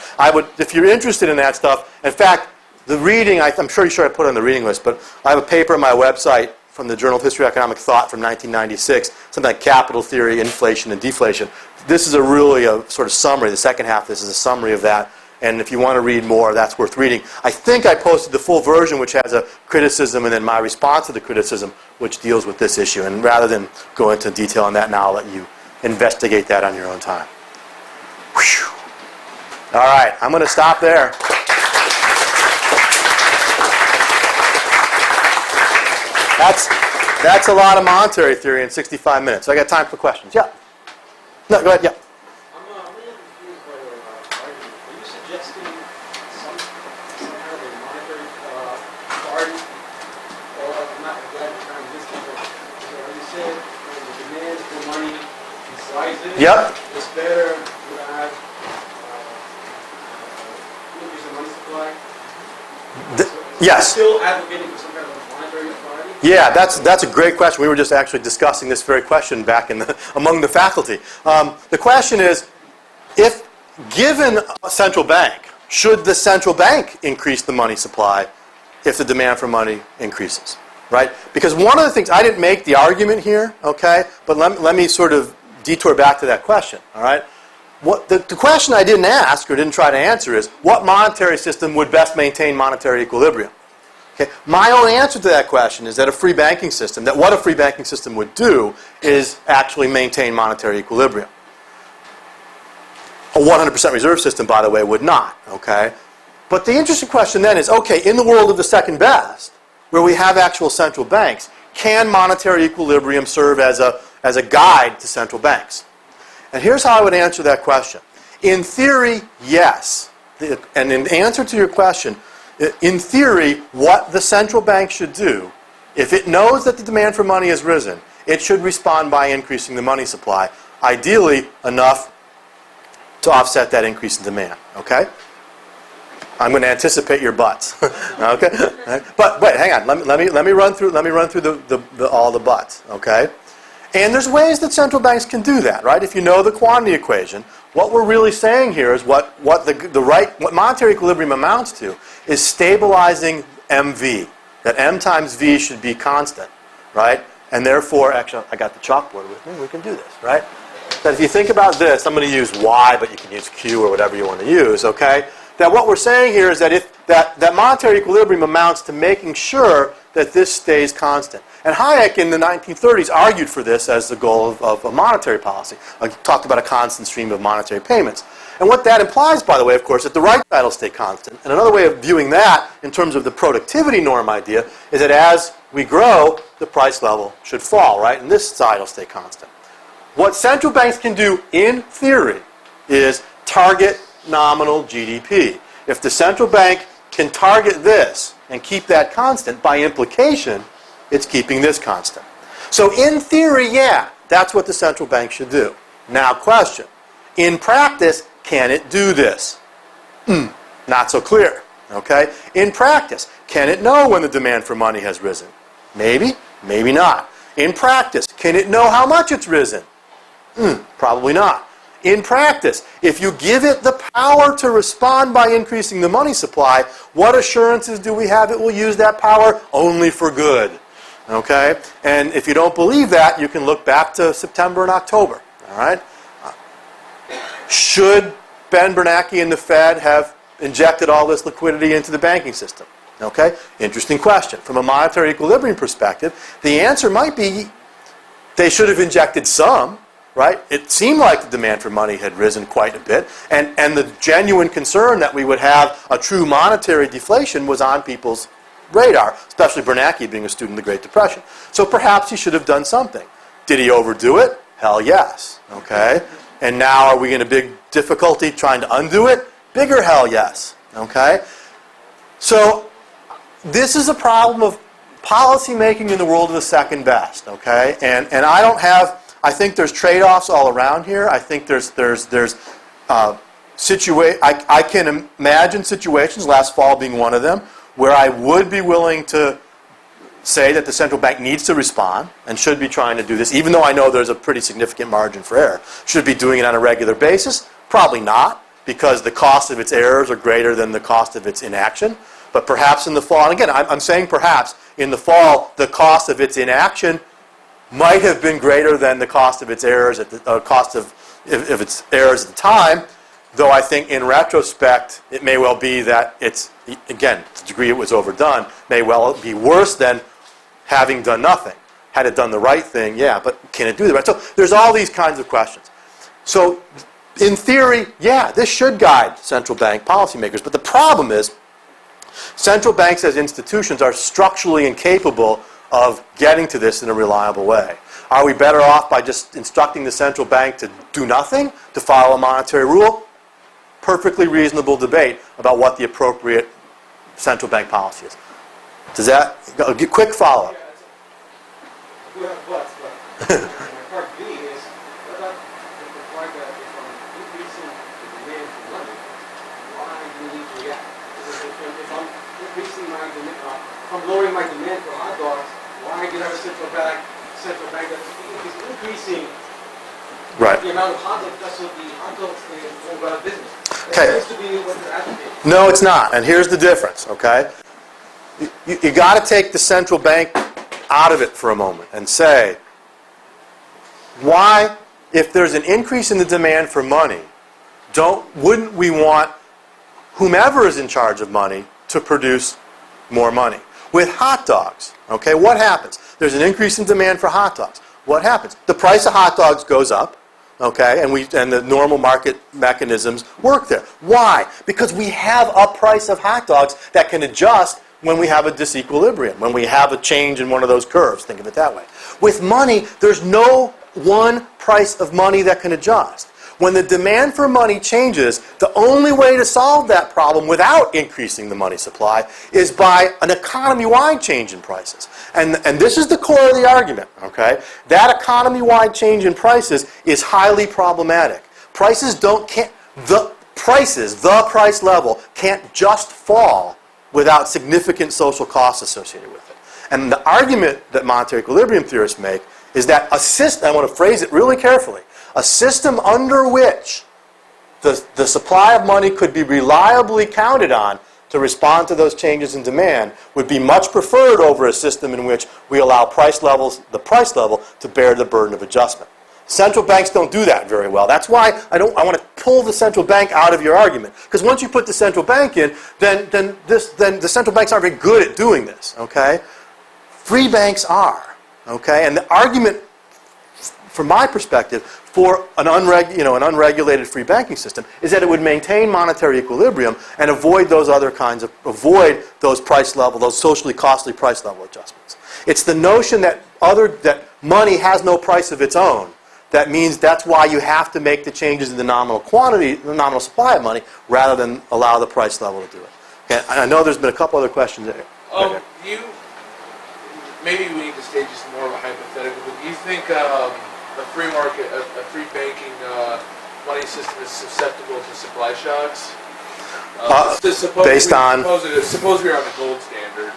If you're interested in that stuff, in fact, the reading, I'm pretty sure I put it on the reading list, but I have a paper on my website from the Journal of History of Economic Thought from 1996, something like Capital Theory, Inflation, and Deflation. This is really a sort of summary. The second half of this is a summary of that. And if you want to read more, that's worth reading. I think I posted the full version, which has a criticism, and then my response to the criticism, which deals with this issue. And rather than go into detail on that now, I'll let you investigate that on your own time. Whew. All right, I'm going to stop there. That's a lot of monetary theory in 65 minutes. I got time for questions. Yeah. No, go ahead. Yeah. I'm really confused by your argument. Are you suggesting some kind of a monetary authority, or I'm not glad to try and this before. Are you saying the demand for money is rising? Yep. It's better to have increase the money supply? Yes. Still advocating for some kind of a monetary authority? Yeah, that's a great question. We were just actually discussing this very question back among the faculty. The question is, if given a central bank, should the central bank increase the money supply if the demand for money increases, right? Because one of the things, I didn't make the argument here, okay, but let me sort of detour back to that question, all right? The question I didn't ask or didn't try to answer is, what monetary system would best maintain monetary equilibrium? Okay. My own answer to that question is that what a free banking system would do is actually maintain monetary equilibrium. A 100% reserve system, by the way, would not. Okay? But the interesting question then is, okay, in the world of the second best, where we have actual central banks, can monetary equilibrium serve as a guide to central banks? And here's how I would answer that question. In theory, yes. And in answer to your question, in theory, what the central bank should do, if it knows that the demand for money has risen, it should respond by increasing the money supply, ideally enough to offset that increase in demand. Okay? I'm going to anticipate your buts. Okay? But wait, hang on. Let me run through all the buts. Okay? And there's ways that central banks can do that, right? If you know the quantity equation, what we're really saying here is what monetary equilibrium amounts to is stabilizing MV. That M times V should be constant, right? And therefore, actually, I got the chalkboard with me. We can do this, right? That if you think about this, I'm going to use Y, but you can use Q or whatever you want to use, okay? That what we're saying here is that if that monetary equilibrium amounts to making sure that this stays constant. And Hayek in the 1930s argued for this as the goal of a monetary policy. He talked about a constant stream of monetary payments. And what that implies, by the way, of course, that the right side will stay constant. And another way of viewing that in terms of the productivity norm idea is that as we grow, the price level should fall, right? And this side will stay constant. What central banks can do in theory is target nominal GDP. If the central bank can target this and keep that constant, by implication, it's keeping this constant. So in theory, yeah, that's what the central bank should do. Now question, in practice, can it do this? Not so clear. Okay? In practice, can it know when the demand for money has risen? Maybe, maybe not. In practice, can it know how much it's risen? Probably not. In practice, if you give it the power to respond by increasing the money supply, what assurances do we have it will use that power only for good? Okay? And if you don't believe that, you can look back to September and October. All right? Should Ben Bernanke and the Fed have injected all this liquidity into the banking system? Okay? Interesting question. From a monetary equilibrium perspective, the answer might be they should have injected some, right? It seemed like the demand for money had risen quite a bit, and the genuine concern that we would have a true monetary deflation was on people's radar, especially Bernanke being a student of the Great Depression. So perhaps he should have done something. Did he overdo it? Hell yes. Okay? And now are we in a big difficulty trying to undo it? Bigger hell yes. Okay? So this is a problem of policy making in the world of the second best. Okay? And I don't have, I think there's trade-offs all around here. I think I can imagine situations, last fall being one of them, where I would be willing to say that the central bank needs to respond and should be trying to do this, even though I know there's a pretty significant margin for error. Should be doing it on a regular basis? Probably not, because the cost of its errors are greater than the cost of its inaction. But perhaps in the fall, and again, I'm saying perhaps, in the fall, the cost of its inaction might have been greater than the cost of its errors at the cost of its errors at the time. Though I think in retrospect, it may well be that it's, again, to the degree it was overdone, may well be worse than having done nothing. Had it done the right thing, yeah, but can it do the right? So there's all these kinds of questions. So in theory, yeah, this should guide central bank policymakers. But the problem is, central banks as institutions are structurally incapable of getting to this in a reliable way. Are we better off by just instructing the central bank to do nothing, to follow a monetary rule? Perfectly reasonable debate about what the appropriate central bank policy is. Does that, a quick follow-up? Yeah, but part B is, what about the part that if I'm increasing the demand for money, why do we need to react? If I'm increasing my demand, if I'm lowering my demand for hot dogs, why do you have a central bank that is increasing Right. the amount of hot dogs, that's what the hot dogs stand go out of business? Okay. That seems to be what they're advocating. No, it's not. And here's the difference, okay? You got to take the central bank out of it for a moment and say, why, if there's an increase in the demand for money, wouldn't we want whomever is in charge of money to produce more money? With hot dogs, okay, what happens? There's an increase in demand for hot dogs. What happens? The price of hot dogs goes up, okay, and the normal market mechanisms work there. Why? Because we have a price of hot dogs that can adjust when we have a disequilibrium, when we have a change in one of those curves. Think of it that way. With money, there's no one price of money that can adjust. When the demand for money changes, the only way to solve that problem without increasing the money supply is by an economy-wide change in prices. And this is the core of the argument, okay? That economy-wide change in prices is highly problematic. The price level can't just fall without significant social costs associated with it. And the argument that monetary equilibrium theorists make is that a system, I want to phrase it really carefully, a system under which the supply of money could be reliably counted on to respond to those changes in demand would be much preferred over a system in which we allow the price level to bear the burden of adjustment. Central banks don't do that very well. That's why I want to pull the central bank out of your argument. Because once you put the central bank in, then the central banks aren't very good at doing this. Okay, free banks are. Okay, and the argument, from my perspective, for an unregulated free banking system is that it would maintain monetary equilibrium and avoid those price level, those socially costly price level adjustments. It's the notion that money has no price of its own. That means that's why you have to make the changes in the nominal quantity, the nominal supply of money, rather than allow the price level to do it. Okay, I know there's been a couple other questions there. Maybe we need to stage this more of a hypothetical, but do you think a free market, a free banking money system is susceptible to supply shocks? Based on? Suppose we were on the gold standard.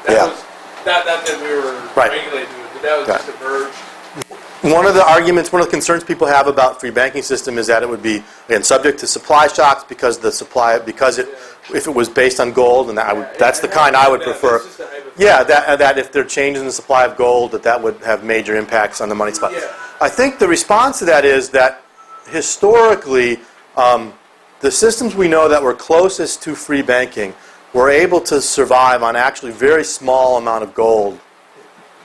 That we were regulating, but that was just emerged. One of the concerns people have about free banking system is that it would be, again, subject to supply shocks if it was based on gold, and that's the kind I would prefer. Yeah, that if there are changes in the supply of gold, that would have major impacts on the money supply. Yeah. I think the response to that is that historically, the systems we know that were closest to free banking were able to survive on actually very small amount of gold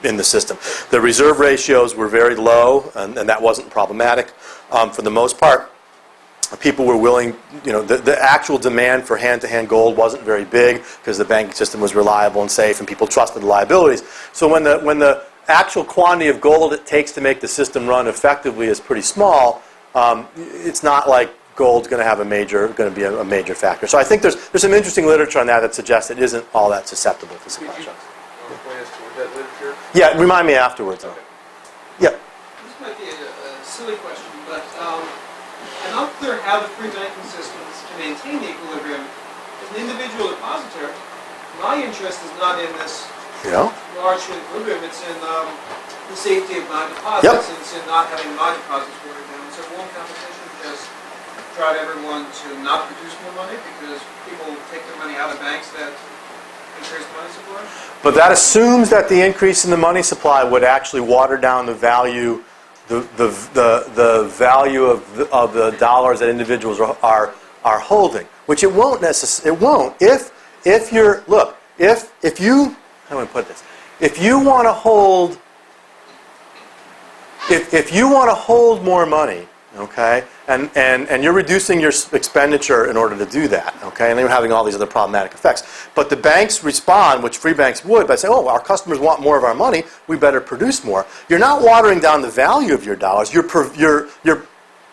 in the system. The reserve ratios were very low, and that wasn't problematic. For the most part, people were willing, the actual demand for hand-to-hand gold wasn't very big because the banking system was reliable and safe and people trusted the liabilities. So when the actual quantity of gold it takes to make the system run effectively is pretty small, it's not like gold's going to be a major factor. So I think there's some interesting literature on that suggests it isn't all that susceptible to supply shocks. That literature? Yeah, remind me afterwards. Okay. Yeah. This might be a silly question, but I'm not clear how the free banking systems can maintain the equilibrium. As an individual depositor, my interest is not in this large equilibrium. It's in the safety of my deposits. It's in not having my deposits watered down. So won't competition just drive everyone to not produce more money because people take their money out of banks that increase money supply? But that assumes that the increase in the money supply would actually water down the value, the value of the dollars that individuals are holding, which it won't necessarily. It won't. If you how do I put this? If you want to hold more money, okay? And you're reducing your expenditure in order to do that, okay? And then you're having all these other problematic effects. But the banks respond, which free banks would, by saying, oh, our customers want more of our money, we better produce more. You're not watering down the value of your dollars. You're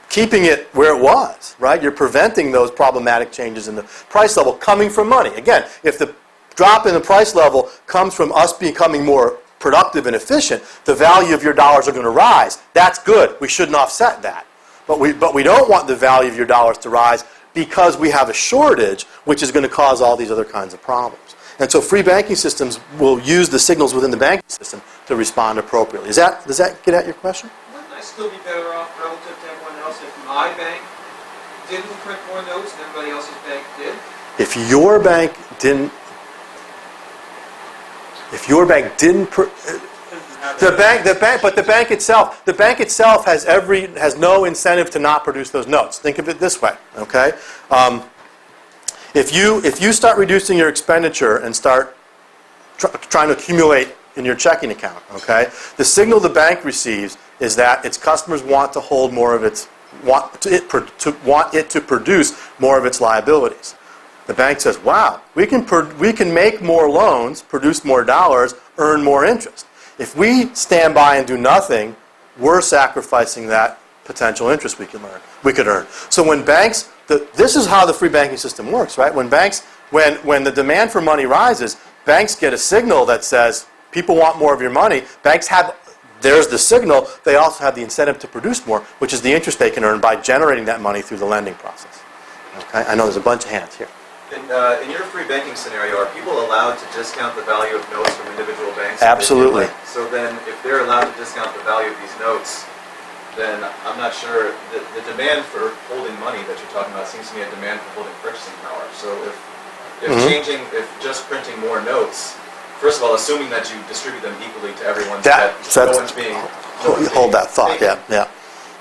keeping it where it was, right? You're preventing those problematic changes in the price level coming from money. Again, if the drop in the price level comes from us becoming more productive and efficient, the value of your dollars are going to rise. That's good. We shouldn't offset that. But we don't want the value of your dollars to rise because we have a shortage, which is going to cause all these other kinds of problems. And so free banking systems will use the signals within the banking system to respond appropriately. Does that get at your question? Wouldn't I still be better off relative to everyone else if my bank didn't print more notes and everybody else's bank did? If your bank didn't the bank itself has no incentive to not produce those notes. Think of it this way, okay? If you start reducing your expenditure and start trying to accumulate in your checking account, okay, the signal the bank receives is that its customers want to hold more of its want it to produce more of its liabilities. The bank says, wow, we can make more loans, produce more dollars, earn more interest. If we stand by and do nothing, we're sacrificing that potential interest we could earn. So when banks, this is how the free banking system works, right? When the demand for money rises, banks get a signal that says, people want more of your money. There's the signal. They also have the incentive to produce more, which is the interest they can earn by generating that money through the lending process. Okay? I know there's a bunch of hands here. In your free banking scenario, are people allowed to discount the value of notes from individual banks? Absolutely. So then, if they're allowed to discount the value of these notes, then I'm not sure, the demand for holding money that you're talking about seems to me a demand for holding purchasing power. So if just printing more notes, first of all, assuming that you distribute them equally to everyone, so that no one's being... Hold that thought, taken. yeah.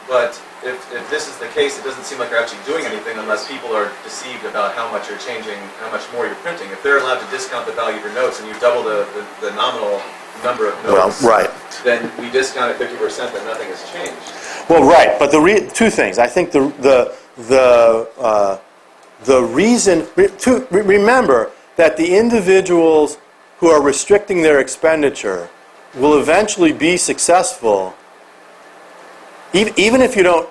But if this is the case, it doesn't seem like you're actually doing anything unless people are deceived about how much you're changing, how much more you're printing. If they're allowed to discount the value of your notes and you double the nominal number of notes, well, right. Then we discount it 50%, then nothing has changed. Well, right, but two things. I think the reason, remember that the individuals who are restricting their expenditure will eventually be successful, even if you don't,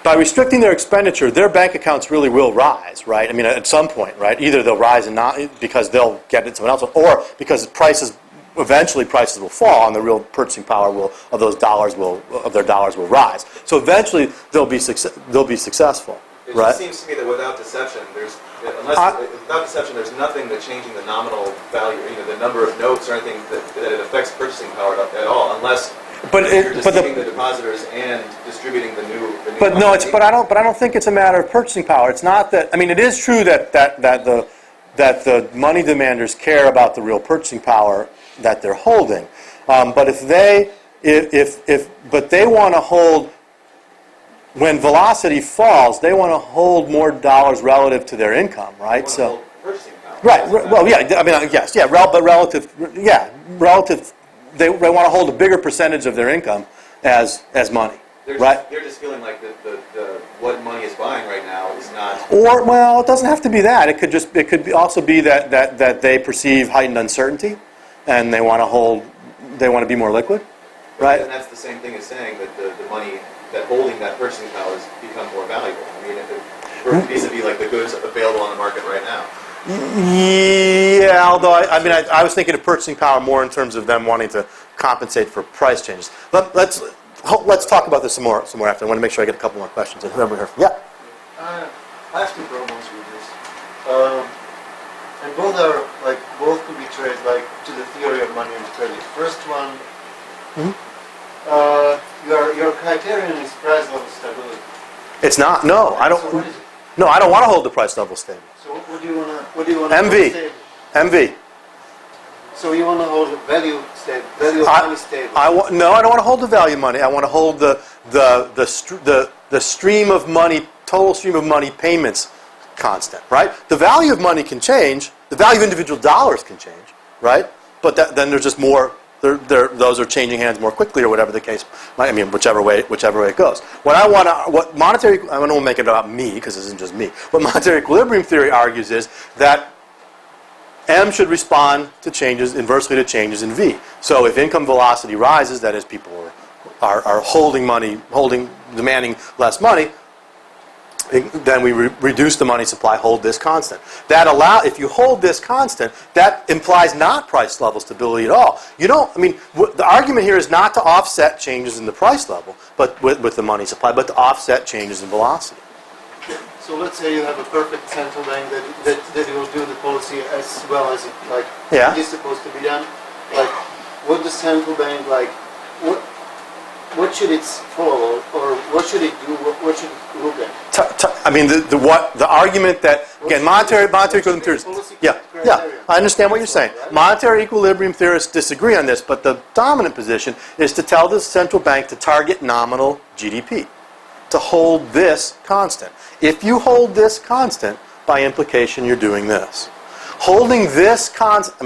by restricting their expenditure, their bank accounts really will rise, right? I mean, at some point, right? Either they'll rise and not because they'll get it someone else, or because eventually prices will fall and the real purchasing power of their dollars will rise. So eventually they'll be successful, It right? just seems to me that without deception, there's nothing that changing the nominal value, the number of notes or anything that it affects purchasing power at all, unless you're deceiving the depositors and distributing the new. But no, I don't think it's a matter of purchasing power. It's not that. I mean, it is true that the money demanders care about the real purchasing power that they're holding, but they want to hold. When velocity falls, they want to hold more dollars relative to their income, right? So purchasing power. Right. Well, yeah. I mean, yes, yeah. But relative. They want to hold a bigger percentage of their income as money, right? They're just feeling like the what money is buying right now is not. Or well, it doesn't have to be that. It could also be that they perceive heightened uncertainty, and they want to be more liquid, right? And that's the same thing as saying that the money that holding that purchasing power has become more valuable. I mean, vis-a-vis like the goods available on the market right now. Yeah, although I was thinking of purchasing power more in terms of them wanting to compensate for price changes. Let's talk about this some more after. I want to make sure I get a couple more questions. And whoever here, yeah. I have two problems with this, and both could be traced to the theory of money and credit. First one, your criterion is price level stability. It's not. No, I don't. So what is it? No, I don't want to hold the price level stable. So what do you want to MV. hold stable? MV. So you want to hold the value stable, value of money stable. No, I don't want to hold the value of money. I want to hold the stream of money, total stream of money payments constant, right? The value of money can change. The value of individual dollars can change, right? But then there's just more those are changing hands more quickly, or whatever the case. I mean, whichever way it goes. What monetary, I don't want to make it about me because this isn't just me. What monetary equilibrium theory argues is that M should respond to changes inversely to changes in V. So if income velocity rises, that is, people are demanding less money, then we reduce the money supply, hold this constant. If you hold this constant, that implies not price level stability at all. The argument here is not to offset changes in the price level, but with the money supply, but to offset changes in velocity. So let's say you have a perfect central bank that will do the policy as well as it is supposed to be done. Would the central bank what should it follow, or what should it do? What should it look at? The argument that again monetary equilibrium theorists. Yeah, I understand what you're saying. Right? Monetary equilibrium theorists disagree on this, but the dominant position is to tell the central bank to target nominal GDP, to hold this constant. If you hold this constant, by implication, you're doing this. Holding this constant,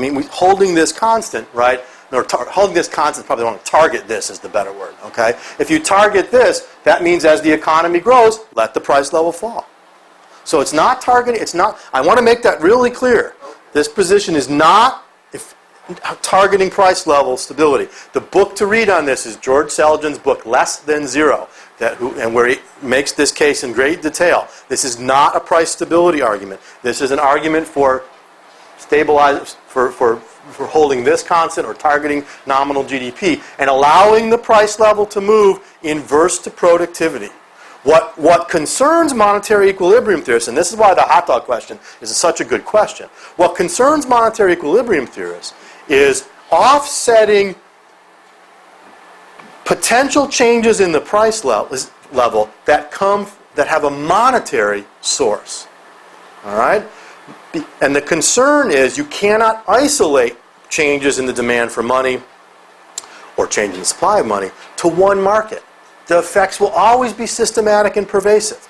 right? Or holding this constant, probably want to target this is the better word, okay? If you target this, that means as the economy grows, let the price level fall. So it's not targeting, I want to make that really clear. This position is not targeting price level stability. The book to read on this is George Selgin's book, Less Than Zero, where he makes this case in great detail. This is not a price stability argument. This is an argument for for holding this constant or targeting nominal GDP and allowing the price level to move inverse to productivity. What concerns monetary equilibrium theorists, and this is why the hot dog question is such a good question, what concerns monetary equilibrium theorists is offsetting potential changes in the price level that have a monetary source. All right? And the concern is you cannot isolate changes in the demand for money or change in the supply of money to one market. The effects will always be systematic and pervasive.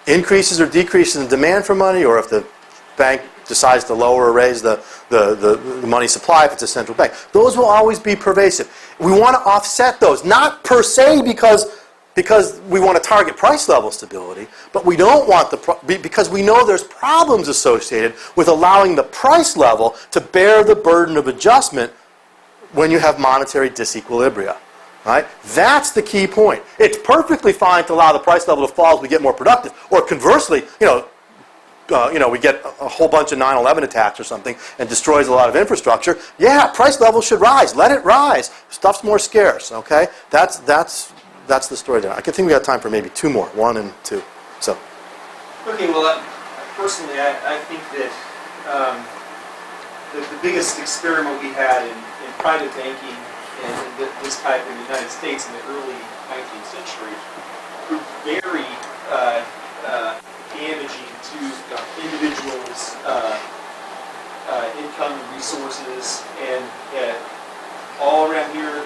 Increases or decreases in demand for money, or if the bank decides to lower or raise the money supply if it's a central bank, those will always be pervasive. We want to offset those, not per se because we want to target price level stability, but we don't want because we know there's problems associated with allowing the price level to bear the burden of adjustment when you have monetary disequilibria. Right? That's the key point. It's perfectly fine to allow the price level to fall as we get more productive, or conversely, we get a whole bunch of 9/11 attacks or something and destroys a lot of infrastructure. Yeah, price level should rise. Let it rise. Stuff's more scarce. Okay, that's the story there. I think we got time for maybe two more, 1 and 2. So. Okay, well, personally, I think that the biggest experiment we had in private banking and this type in the United States in the early 19th century proved very damaging to individuals' income and resources, and all around here.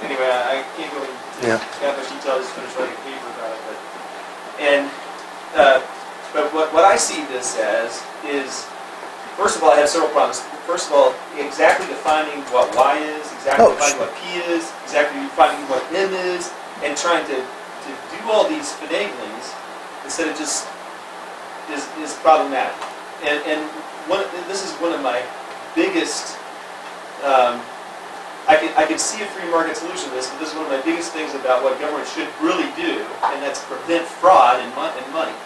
Anyway, I can't go into that much detail. I just finished writing a paper about it, but what I see this as is, first of all, I have several problems. First of all, exactly defining what Y is, exactly defining what P is, exactly defining what M is, and trying to do all these finaglings instead of just is problematic. And this is one of my biggest. I could see a free market solution to this, but this is one of my biggest things about what government should really do, and that's prevent fraud in money.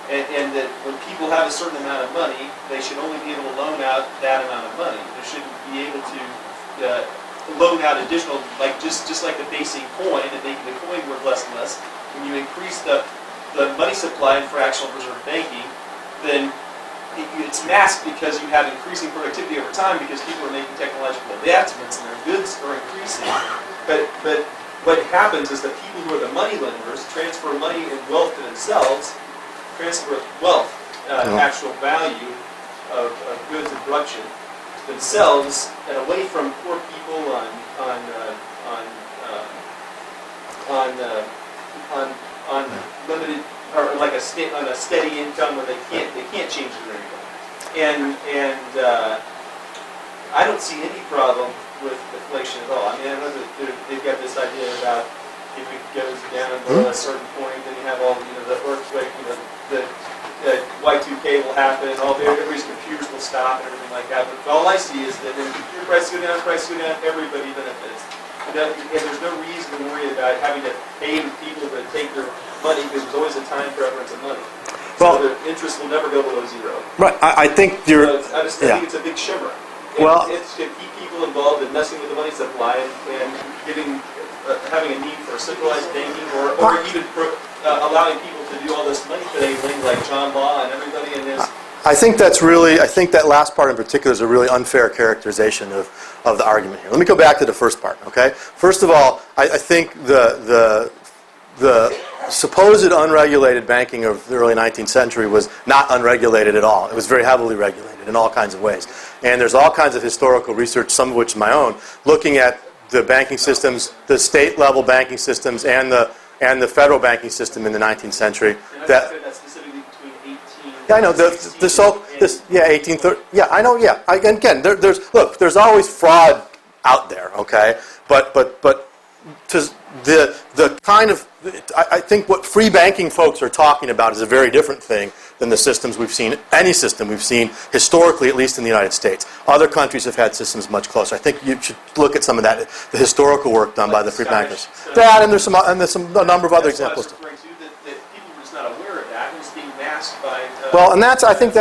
And that when people have a certain amount of money, they should only be able to loan out that amount of money. They shouldn't be able to loan out additional, just like the basic coin, and making the coin worth less and less. When you increase the money supply in fractional reserve banking, then it's masked because you have increasing productivity over time because people are making technological advancements and their goods are increasing. But what happens is that people who are the money lenders transfer money and wealth to themselves, transfer wealth, actual value of goods and production themselves and away from poor people on limited or like on a steady income where they can't change their income. And I don't see any problem with inflation at all. I mean, I know that they've got this idea about if it goes down below a certain point, then you have all, the earthquake, the Y2K will happen, everybody's computers will stop and everything like that. But all I see is that when computer prices go down, everybody benefits. And there's no reason to worry about having to pay people to take their money, because there's always a time preference of money. So the interest will never go below zero. Right. I think you're. So I think it's a big shimmer. And Well- it's to keep people involved in messing with the money supply and having a need for centralized banking or even allowing people to do all this money finagling like John Law and everybody in his. I think that last part in particular is a really unfair characterization of the argument here. Let me go back to the first part, okay? First of all, I think the supposed unregulated banking of the early 19th century was not unregulated at all. It was very heavily regulated in all kinds of ways. And there's all kinds of historical research, some of which is my own, looking at the banking systems, the state-level banking systems, and the federal banking system in the 19th century. And that's specifically between 18. Yeah, I know. 1830. Yeah, I know. Yeah. Again, there's always fraud out there. Okay, but the kind of I think what free banking folks are talking about is a very different thing than the systems we've seen. Any system we've seen historically, at least in the United States. Other countries have had systems much closer. I think you should look at some of that, the historical work done by the free bankers. That and there's a number of other examples. That people were just not aware of that. It was being masked by. Well, and I think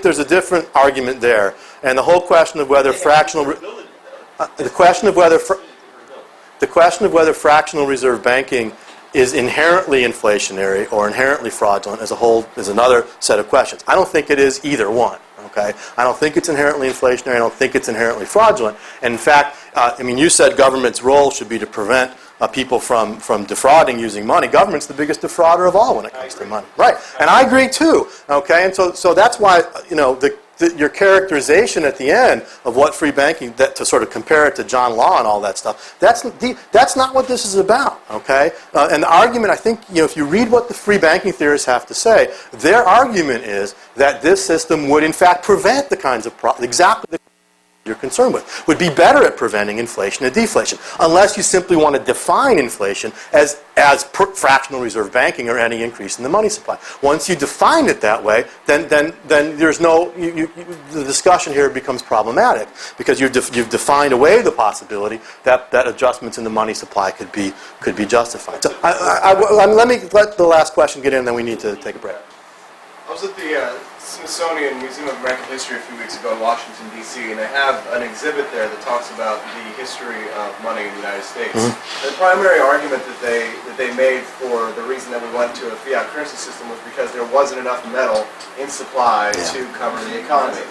there's a different argument there, and the whole question of whether fractional fractional reserve banking is inherently inflationary or inherently fraudulent as a whole is another set of questions. I don't think it is either one. Okay, I don't think it's inherently inflationary. I don't think it's inherently fraudulent. And in fact, you said government's role should be to prevent people from defrauding using money. Government's the biggest defrauder of all when it comes to money. Right, and I agree too. Okay, and so that's why your characterization at the end of what free banking, to sort of compare it to John Law and all that stuff, that's not what this is about, okay? And the argument, I think, if you read what the free banking theorists have to say, their argument is that this system would in fact prevent the kinds of exactly the you're concerned with, would be better at preventing inflation and deflation, unless you simply want to define inflation as fractional reserve banking or any increase in the money supply. Once you define it that way, then there's the discussion here becomes problematic, because you've defined away the possibility that adjustments in the money supply could be justified. So let me let the last question get in, and then we need to take a break. I was at the Smithsonian Museum of American History a few weeks ago in Washington, D.C., and they have an exhibit there that talks about the history of money in the United States. Mm-hmm. The primary argument that they made for the reason that we went to a fiat currency system was because there wasn't enough metal in supply to cover the economy.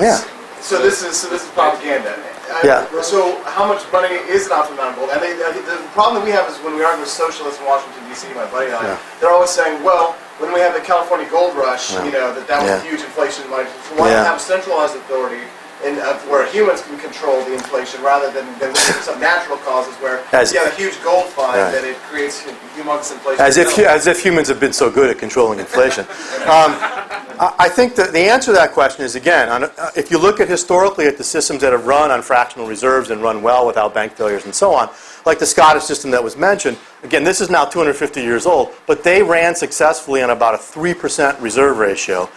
Yeah. So this is propaganda. Yeah. So how much money is an optimum amount of gold? And the problem that we have is when we argue with socialists in Washington, D.C., my buddy and I, they're always saying, well, when we have the California gold rush, that was a huge inflation money. So why not have centralized authority where humans can control the inflation rather than some natural causes where you have a huge gold find that it creates humongous inflation. As if humans have been so good at controlling inflation. I think that the answer to that question is, again, if you look at historically at the systems that have run on fractional reserves and run well without bank failures and so on, like the Scottish system that was mentioned, again, this is now 250 years old, but they ran successfully on about a 3% reserve ratio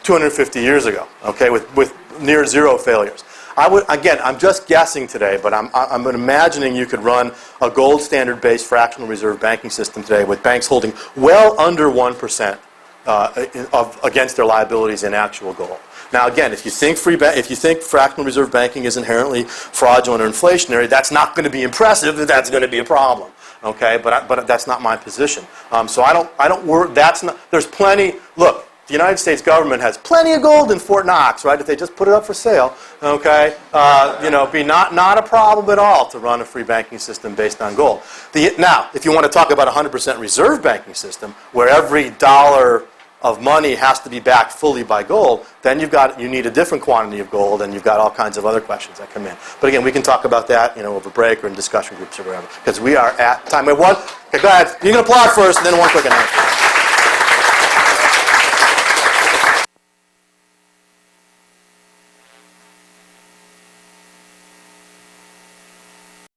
250 years ago, okay, with near zero failures. I'm just guessing today, but I'm imagining you could run a gold standard-based fractional reserve banking system today with banks holding well under 1% against their liabilities in actual gold. Now, again, if you think fractional reserve banking is inherently fraudulent or inflationary, that's not going to be impressive. That's going to be a problem. Okay, but that's not my position. So I don't worry. There's plenty. Look, the United States government has plenty of gold in Fort Knox, right? If they just put it up for sale, okay, be not a problem at all to run a free banking system based on gold. Now, if you want to talk about a 100% reserve banking system where every dollar of money has to be backed fully by gold, then you need a different quantity of gold, and you've got all kinds of other questions that come in. But again, we can talk about that, over break or in discussion groups or whatever, because we are at time. Okay, go ahead. You can applaud first, and then one quick announcement.